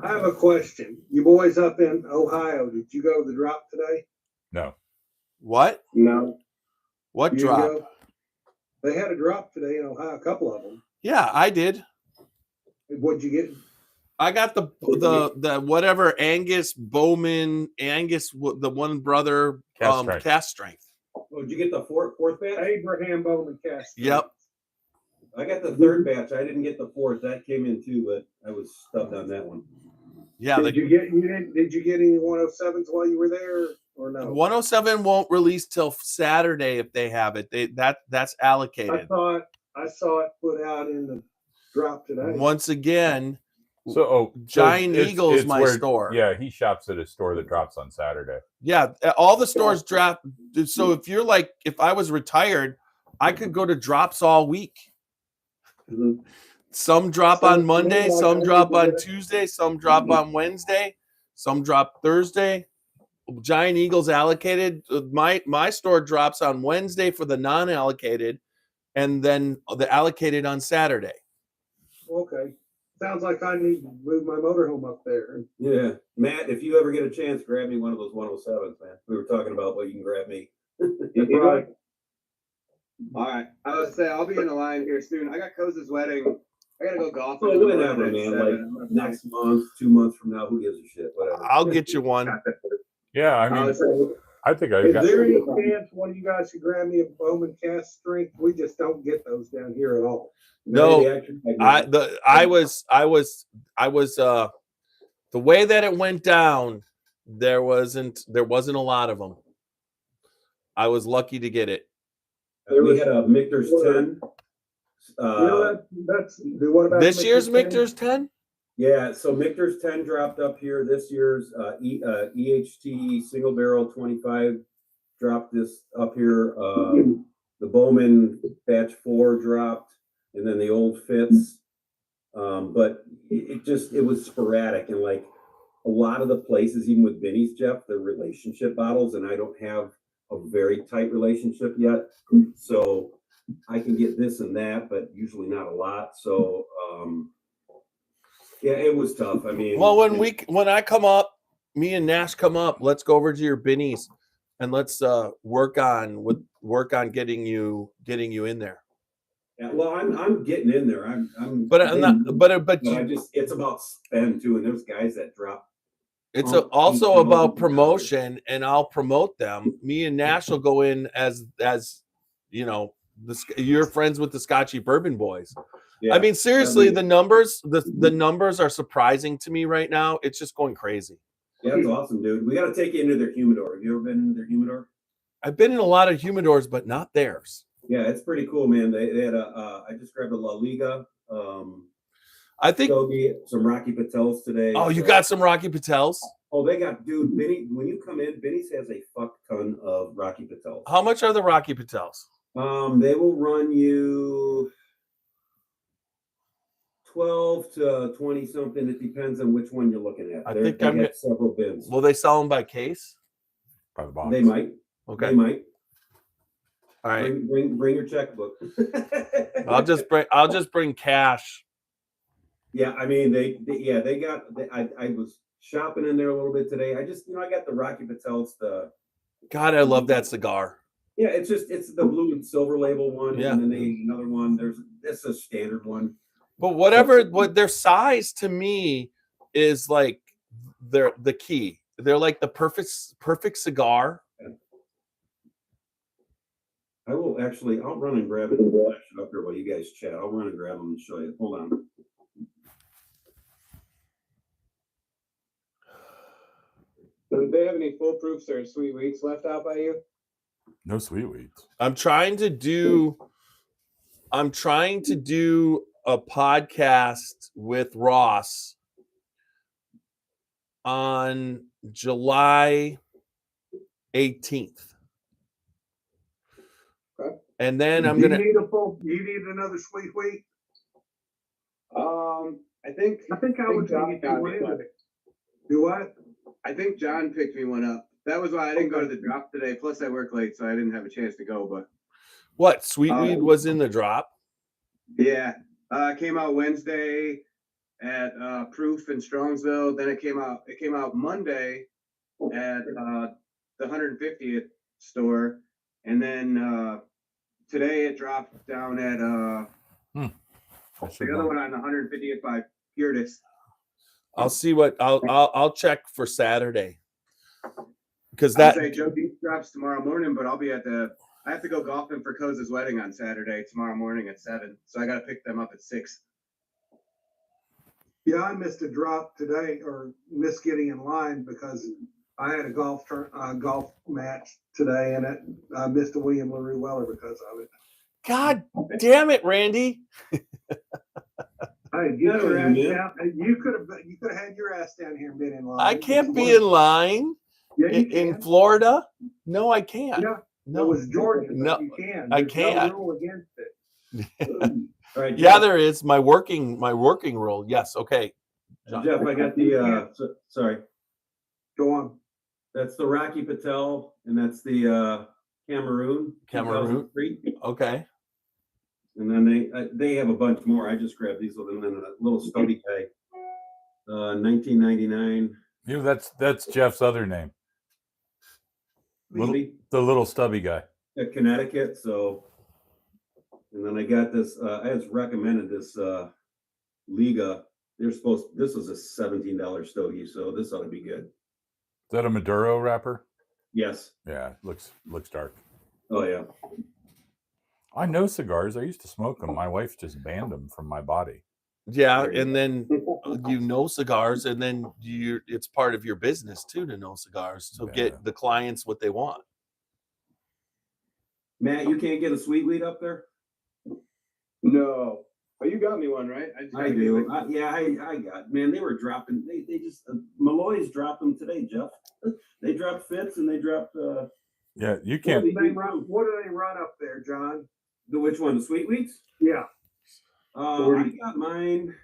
I have a question. You boys up in Ohio, did you go to the drop today? No. what? No. What You didn't drop? go? They had a drop today in Ohio, a couple of them. Yeah, I did. What'd you get? I got the whatever Angus Bowman the one brother Cast strength. cast strength. Oh, did you get the fourth batch? Abraham Bowman cast. Yep. I got the third batch. I didn't get the fourth. That came in too, but I was stubbed on that one. Yeah, Did you get any 107s while you were there or no? 107 won't release till Saturday if they have it. That's I allocated. thought I saw it put out in the drop today. Once again, So, Giant Eagle's it's my store. Yeah, he shops at a store that drops on Saturday. yeah, all the stores drop. So if I was retired, I could go to drops all week. Mhm. Some drop So, on Monday, like, some I drop need to on get it. Tuesday, some drop on Wednesday, some drop Thursday. Giant Eagle's allocated. My store drops on Wednesday for the non-allocated, and then the allocated on Saturday. Okay. Sounds like I need to move my motorhome up there. Yeah, Matt, if you ever get a chance, grab me one of those 107s, man. We were talking about what you can grab me. Right. All right. I was say I'll be in the line here soon. I got Koza's wedding. I gotta go golfing. Oh, in the whatever, morning at man. 7. Like next month, 2 months from now, who gives a shit? Whatever. I'll get you one. Yeah, I I mean, was saying, I think I Is got. there any chance one of you guys could grab me a Bowman cast strength? We just don't get those down here at all. No, Maybe actually, I was the way that it went down, there wasn't a lot of them. I was lucky to get it. we had a Michter's 10. That's what about This year's Michter's Michter's 10? Yeah, so Michter's 10 dropped up here. This year's EHT single barrel 25 dropped this up here. The Bowman batch 4 dropped, and then the old Fitz. But it was sporadic, and like a lot of the places, even with Vinny's, Jeff, they're relationship bottles, and I don't have a very tight relationship yet. So I can get this and that, but usually not a lot. So yeah, it was tough. I mean, Well, when I come up, me and Nash come up, let's go over to your Binnies and let's work on getting you in there. yeah, well, I'm getting in there. I'm But I'm not. But I just it's about spend too, and there's guys that drop. it's Oh, also oh, about oh, promotion, and I'll promote them. Me and Nash will go in as you know, you're friends with the Scotchy Bourbon Boys. Yeah, I mean, seriously, I mean- the numbers are surprising to me right now. It's just going crazy. yeah, it's awesome, dude. We got to take you into their humidor. Have you ever been in their humidor? I've been in a lot of humidors, but not theirs. Yeah, it's pretty cool, man. They had a I just grabbed a La Liga. I think. Toby, some Rocky Patels today. Oh, you so- got some Rocky Patels. Oh, they got, dude, Benny, when you come in, Benny's has a fuck ton of Rocky Patels. How much are the Rocky Patels? They will run you 12 to 20 something. It depends on which one you're looking at. I They think I'm got several bins. Will they sell them by case? By the box. They might. Okay. They might. All right. Bring your checkbook. I'll just bring cash. Yeah, I mean they got. I was shopping in there a little bit today. I just I got the Rocky Patel's God, I love that cigar. Yeah, it's the blue and silver label one, Yeah. and then they another one. It's a standard one. But what their size to me is like they're the key. They're like the perfect cigar. I will actually. I'll run and grab it and flash it up here while you guys chat. I'll run and grab them and show you. Hold on. Do they have any full proofs or sweet wheats left out by you? No sweet wheats. I'm trying to do a podcast with Ross on July 18th. Okay. And then You need another sweet wheat? I think I would John get you one into it. Do what? I think John picked me one up. That was why I didn't go to the drop today. Plus, I work late, so I didn't have a chance to go. But what Sweetweed was in the drop? yeah, it came out Wednesday at Proof in Strongsville. Then it came out Monday at the 150th store, and then today it dropped down at the other one on the 150th by Hiatus. I'll see what I'll check for Saturday. Because That Joe Beach drops tomorrow morning, but I'll be I have to go golfing for Koza's wedding on Saturday tomorrow morning at 7. So I got to pick them up at 6. Yeah, I missed a drop today, or missed getting in line because I had a golf match today, and I missed a William LaRue Weller because of it. God damn it, Randy. Hey, get your ass down. You could have had your ass down here and been in line. I can't be in line in Florida. No, I can't. Yeah, no, it was Georgia. No, You can. I There's can't. No rule against it. All right, Yeah, Jeff, there is my working rule. Yes, okay. John. Jeff, I got the. Sorry, Go on. that's the Rocky Patel, and that's the Cameroon. 2003. Okay. And then they have a bunch more. I just grabbed these little in a little stubby bag. 1999. That's Jeff's other name. The little stubby guy. At Connecticut. So, and then I got this. I was recommended this Liga. This was a $17 stogie, so this ought to be good. Is that a Maduro wrapper? Yes. Yeah, looks dark. Oh yeah. I know cigars. I used to smoke them. My wife just banned them from my body. Yeah, and then cigars, and then it's part of your business too to know cigars to get the clients what they want. Matt, you can't get a sweet weed up there? No. But you got me one, right? I do. I got. Man, they were dropping. They just Malloy's dropped them today, Jeff. They dropped Fitz and they dropped. Yeah, you can't. What do they run up there, John? Which one? The sweet wheats? Yeah. I got mine.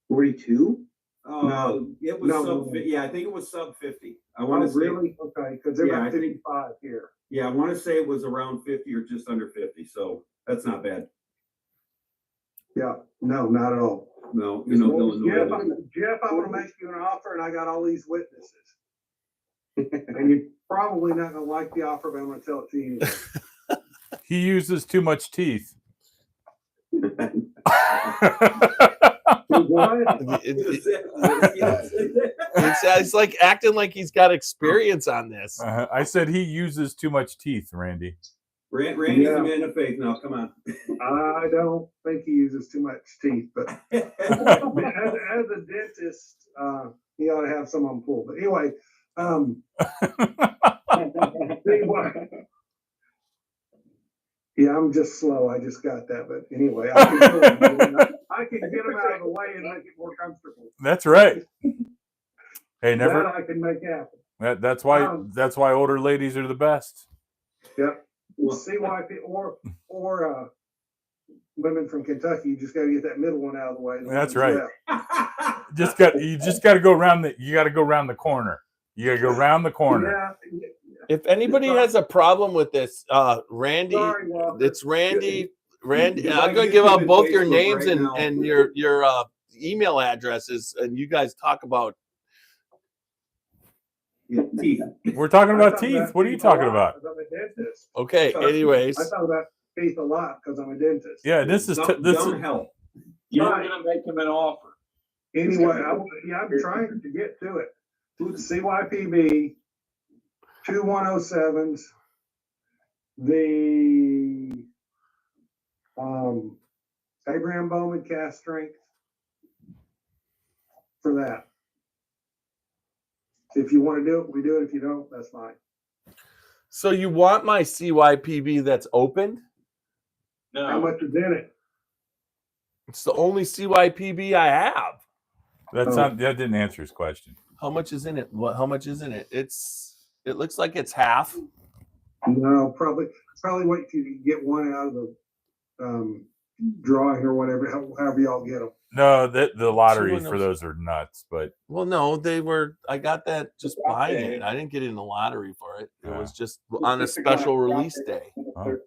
42? No, it was sub. Yeah, I think it was sub 50. I want to say. Really? Okay, because they're about 55 here. Yeah, I want to say it was around 50 or just under 50. So that's not bad. Yeah. No, not at all. No, Jeff, I want to make you an offer, and I got all these witnesses. And you're probably not going to like the offer, but I'm going to tell it to you anyway. He uses too much teeth. It's like acting like he's got experience on this. I said he uses too much teeth, Randy. Randy's a man of faith now. Come on. I don't think he uses too much teeth, but as a dentist, he ought to have some on pull. But anyway, yeah, I'm just slow. I just got that. But anyway, I can get them out of the way and make it more comfortable. That's right. Hey, never. That I can make happen. That's why older ladies are the best. Yep. We'll see why or women from Kentucky. You just got to get that middle one out of the way. That's right. You just got to go around the corner. You got to go around the corner. Yeah. If anybody has a problem with this, Randy, Sorry, Walker. it's Randy. If I I'm going to get give you out in both your Facebook names right now- and your email addresses, and you guys talk about. Yeah, teeth. We're talking about I talk teeth. What are you teeth a lot talking about? 'cause I'm a dentist. Okay. Anyways, I talk about teeth a lot because I'm a dentist. Yeah, this is Dumb hell. You're Right. gonna make him an offer. Anyway, I'm trying to get to it. CYPB 2107s, the Abraham Bowman cast strength for that. If you want to do it, we do it. If you don't, that's fine. so you want my CYPB that's opened? No, How much is in it? It's the only CYPB I have. that didn't answer his question. How much is in it? How much is in it? It looks like it's half. No, probably wait till you get one out of the drawing or whatever, however y'all get them. No, the lotteries Someone for else- those are nuts. But Well, no, I got that just buying it. I didn't get in the lottery for it. It Yeah. was just on a special release day. Oh.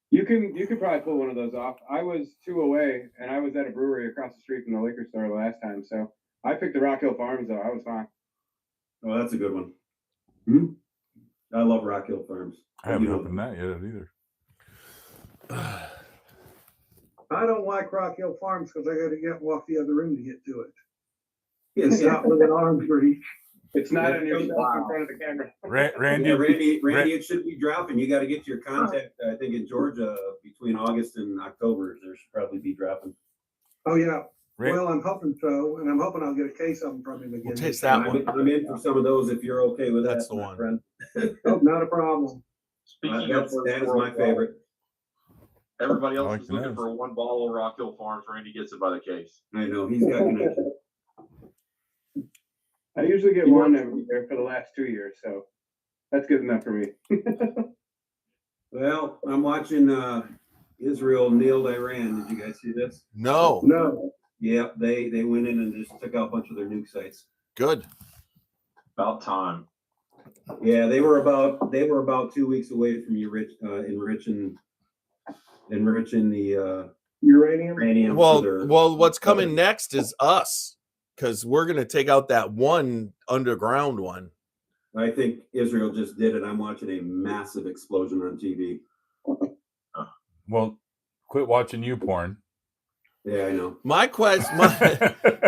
You could probably pull one of those off. I was 2 away, and I was at a brewery across the street from the liquor store last time, so I picked the Rock Hill Farms though. I was fine. Oh, that's a good one. I love Rock Hill Farms. I haven't You know, opened that yet either. I don't like Rock Hill Farms because I got to walk the other room to get to it. Yeah, It's not within arm's reach. It's not Yeah. on your shelf in front of the camera. Randy, Randy, it should be dropping. You got to get your contact. I think in Georgia between August and October, there should probably be dropping. Oh, yeah. Ran- Well, I'm hoping so, and I'm hoping I'll get a case of them from him again. We'll taste that I'm, one. I'm in for some of those if you're okay with That's that. the my one. friend. Oh, not a problem. speaking of That is my favorite. Everybody I else like is the looking nose. for one bottle of Rock Hill Farms. Randy gets it by the case. I know he's got connection. I usually get one every year for the last 2 years, so that's good enough for me. Well, I'm watching Israel nailed Iran. Did you guys see this? No, No. Yeah, they went in and just took out a bunch of their nuke sites. good. About time. Yeah, they were about 2 weeks away from enriching the Uranium? uranium. for Well, their- what's coming next is us, because we're gonna take out that one underground one. I think Israel just did it. I'm watching a massive explosion on TV. well, quit watching you porn. Yeah, I know. My question,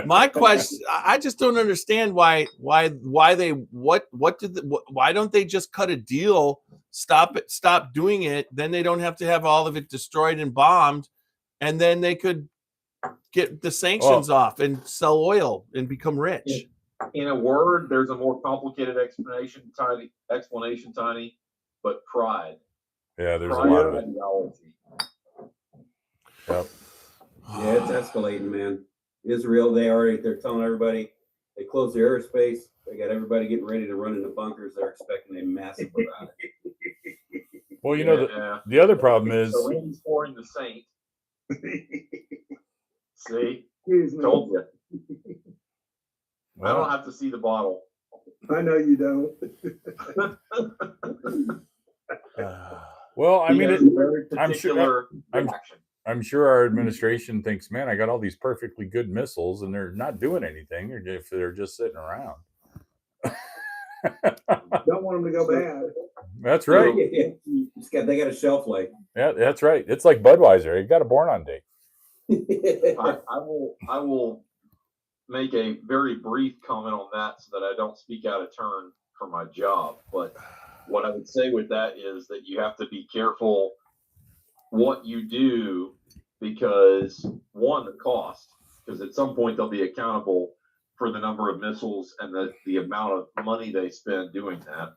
my question, I just don't understand why they why don't they just cut a deal, stop doing it, then they don't have to have all of it destroyed and bombed, and then they could get the sanctions off and sell oil and become rich. In a word, there's a more complicated explanation, Tiny, but pride. Yeah, there's a Pride lot of and it. ideology. Yep. Yeah, it's escalating, man. Israel, they're telling everybody they closed their airspace. They got everybody getting ready to run into bunkers. They're expecting a massive barrage. Well, you know, Yeah. the other problem is So Randy's pouring the Saint. See, Excuse me. told you. I don't well, have to see the bottle. I know you don't. well, I He mean, has a very I'm sure- particular I'm- reaction. I'm sure our administration thinks, man, I got all these perfectly good missiles and they're not doing anything if they're just sitting around. Don't want them to go bad. That's right. They got a shelf life. Yeah, that's right. It's like Budweiser. It got a born on date. I will make a very brief comment on that so that I don't speak out of turn for my job. But what I would say with that is that you have to be careful what you do because one, the cost, because at some point they'll be accountable for the number of missiles and the amount of money they spend doing that.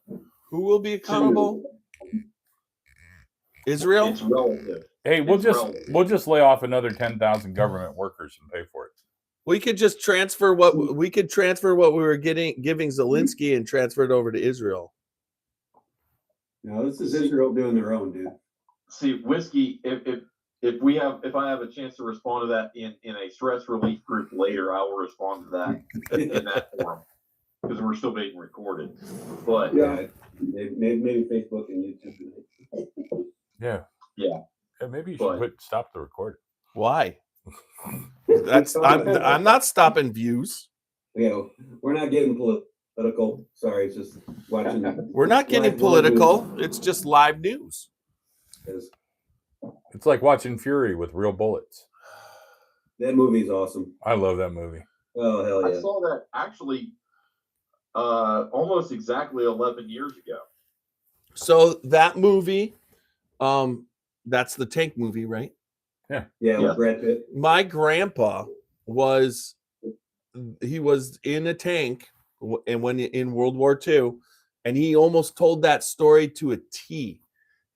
Who will be accountable? Israel? It's relative. Hey, It's relative. we'll just lay off another 10,000 government workers and pay for it. We could just transfer what we were giving Zelensky and transfer it over to Israel. No, this is Israel doing their own, dude. See, whiskey, if if I have a chance to respond to that in a stress relief group later, I will respond to that in that forum because we're still being recorded. But Yeah, maybe Facebook and YouTube. Yeah. Yeah. Maybe you But- should stop the recording. Why? I'm not stopping views. We're not getting political. Sorry, it's just watching. We're not getting live political. news. It's just live news. It's like watching Fury with real bullets. That movie's awesome. I love that movie. Oh hell yeah! I saw that actually almost exactly 11 years ago. So that movie, that's the tank movie, right? Yeah, Yeah. with Brad Pitt. My grandpa was in a tank and when in World War II, and he almost told that story to a T.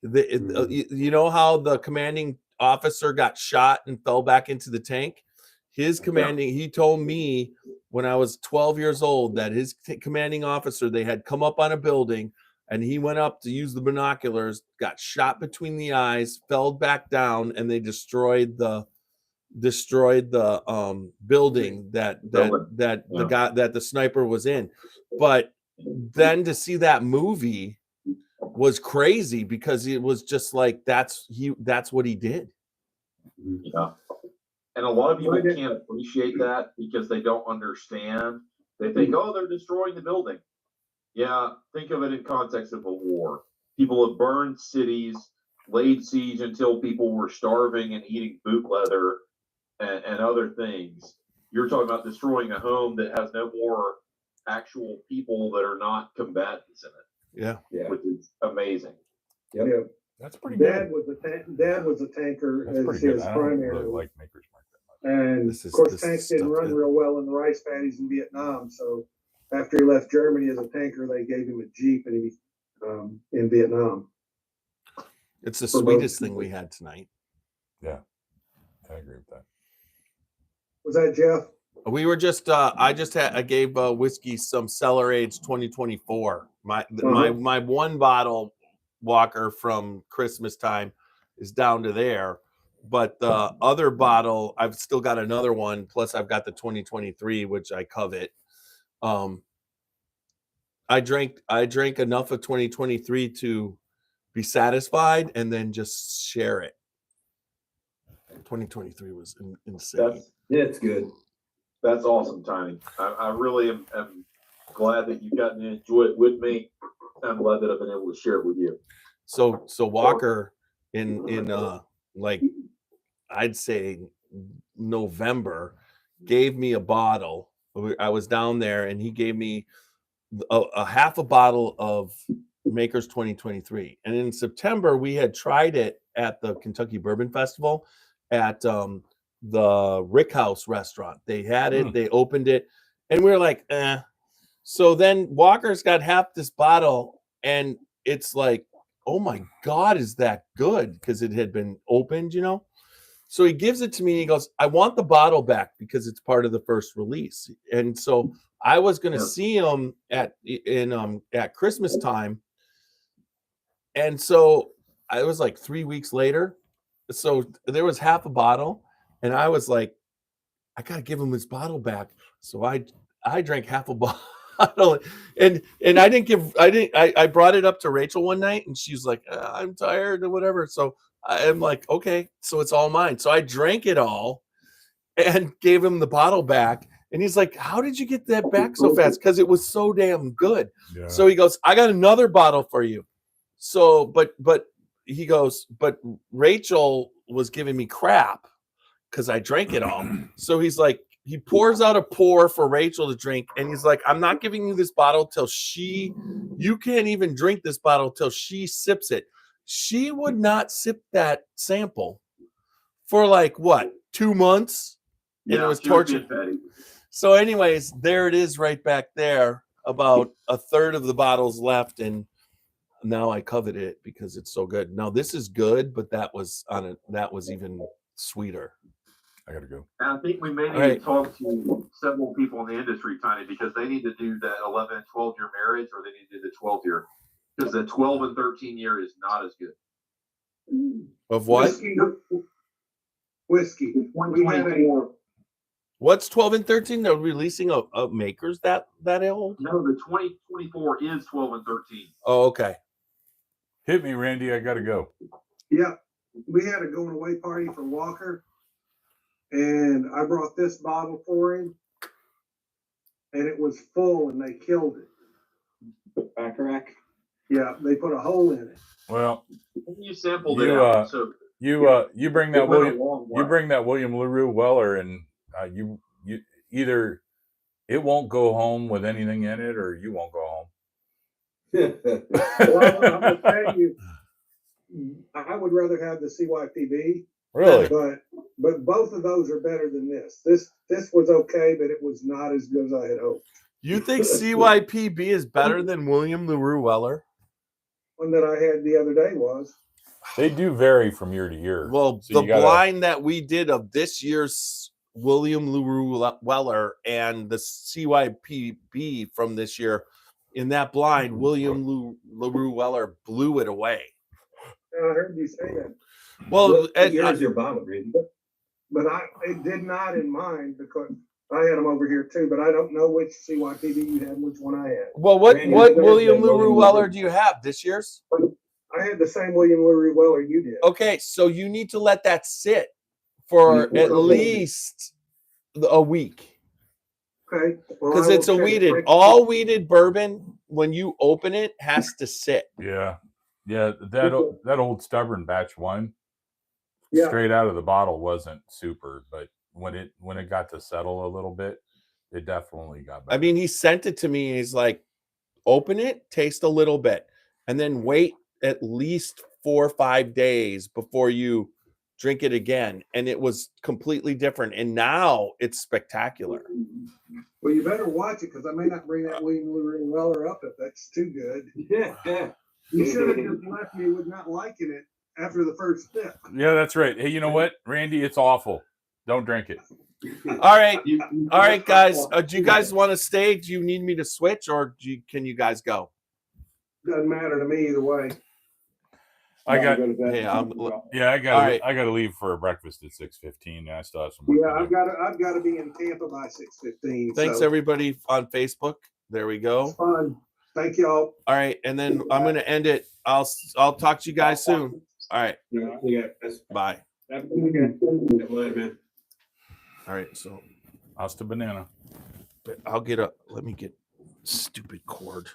You know how the commanding officer got shot and fell back into the tank? He told me when I was 12 years old that his commanding officer, they had come up on a building and he went up to use the binoculars, got shot between the eyes, fell back down, and they destroyed the building that the sniper was in. But then to see that movie was crazy because it was just like that's what he did. Yeah. And a lot of people can't appreciate that because they don't understand. They think, oh, they're destroying the building. Yeah, think of it in context of a war. People have burned cities, laid siege until people were starving and eating boot leather and other things. You're talking about destroying a home that has no more actual people that are not combatants in it. Yeah. Which is amazing. Yep. Yeah. That's pretty Dad good. was a tanker That's as pretty good. his I don't primary. really like Maker's Mark that And This is- of course, this tanks is didn't stuff run that- real well in the rice paddies in Vietnam. So after he left Germany as a tanker, they gave him a Jeep and he in Vietnam. It's the For sweetest both. thing we had tonight. much. I agree with that. Was that Jeff? We were just I gave whiskey some cellar age 2024. My one bottle Walker from Christmas time is down to there, but the other bottle I've still got another one. Plus I've got the 2023, which I covet. I drank enough of 2023 to be satisfied and then just share it. 2023 was insane. It's good. That's awesome, Tiny. I really am glad that you've gotten to enjoy it with me. I'm glad that I've been able to share it with you. So Walker in like I'd say November gave me a bottle. I was down there and he gave me a half a bottle of Maker's 2023. And in September we had tried it at the Kentucky Bourbon Festival at the Rick House restaurant. They had it, they opened it, and we were like, eh. So then Walker's got half this bottle, and it's like, oh my God, is that good? Because it had been opened, you know? So he gives it to me and he goes, I want the bottle back because it's part of the first release. And so I was going to see him at Christmas time. And so I was like 3 weeks later. So there was half a bottle and I was like, I got to give him his bottle back. So I drank half a bottle and I brought it up to Rachel one night and she's like, I'm tired or whatever. So I'm like, okay, so it's all mine. So I drank it all and gave him the bottle back. And he's like, how did you get that back so fast? Because it was so damn good. Yeah. So he goes, I got another bottle for you. So, but he goes, but Rachel was giving me crap because I drank it all. So he's like, he pours out a pour for Rachel to drink. And he's like, I'm not giving you this bottle till you can't even drink this bottle till she sips it. She would not sip that sample for like what, 2 months? And it was torture. So anyways, there it is right back there. About a third of the bottles left. And now I covet it because it's so good. Now this is good, but that was even sweeter. I gotta go. And I think we may need to talk to several people in the industry, Tiny, because they need to do that 11 and 12-year marriage, or they need to do the 12-year. Because the 12 and 13 year is not as good. Of what? whiskey. We had a, 2024. What's 12 and 13? They're releasing a makers that old? No, the 2024 is 12 and 13. Oh, okay. Hit me, Randy. I got to go. yeah, we had a going away party for Walker, and I brought this bottle for him, and it was full, and they killed it. Bacharach. Yeah, they put a hole in it. Well, You sampled it You, out, so you bring that it went a William. long way. You bring that William LaRue Weller, and you either it won't go home with anything in it, or you won't go home. Well, I'm gonna tell you, I would rather have the CYPB, Really? but both of those are better than this. This was okay, but it was not as good as I had hoped. You think CYPB is better than William LaRue Weller? One that I had the other day was. They do vary from year to year. Well, So the you gotta- blind that we did of this year's William LaRue Weller and the CYPB from this year, in that blind, William LaRue Weller blew it away. I heard you say that, Well, What year is your bottle, Randy? but it did not in mine because I had them over here too. But I don't know which CYPB you had, and which one I had. well, what Randy, what there's William that LaRue William Weller LaRue. do you have this year's? I had the same William LaRue Weller you did. Okay, so you need to let that sit for 24 at hours. least a week. Okay, well, Because I it's a will check weeded, it. all weeded bourbon, when you open it, has to sit. Yeah, that old stubborn batch one, Yeah. straight out of the bottle wasn't super, but when it got to settle a little bit, it definitely got better. I mean, he sent it to me. And he's like, open it, taste a little bit, and then wait at least 4 or 5 days before you drink it again. And it was completely different. And now it's spectacular. Well, you better watch it because I may not bring that William LaRue Weller up if that's too good. You should have just left me with not liking it after the first sip. Yeah, that's right. Hey, you know what, Randy? It's awful. Don't drink it. All right. All right, guys. Do you guys want to stay? Do you need me to switch or can you guys go? Doesn't matter to me either way. I got Go to bed. Hey, I'm- yeah. I got All right. I got to leave for breakfast at 6:15. I still have some. Yeah, work to do. I've got to be in Tampa by 6:15. Thanks, so everybody on Facebook. There we go. it's fun. Thank y'all. All right. And then I'm going to end it. I'll talk to you guys soon. All right. Yeah, that's Bye. Have a good weekend. man. All right. So Hasta banana. let me get stupid cord.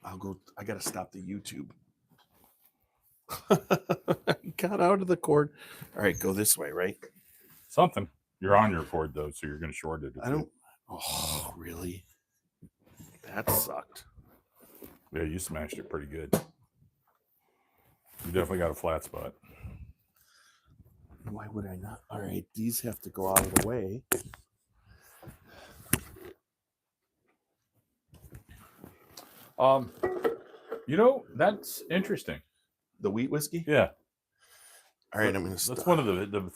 I got to stop the YouTube. Got out of the cord. All right. Go this way, right? Something. You're on your cord though, so you're going to short it. I don't. Oh, really? That sucked. Yeah, you smashed it pretty good. You definitely got a flat spot. Why would I not? All right. These have to go out of the way. You know, that's interesting. The wheat whiskey? Yeah, All right. I'm going to that's stop. one of the things.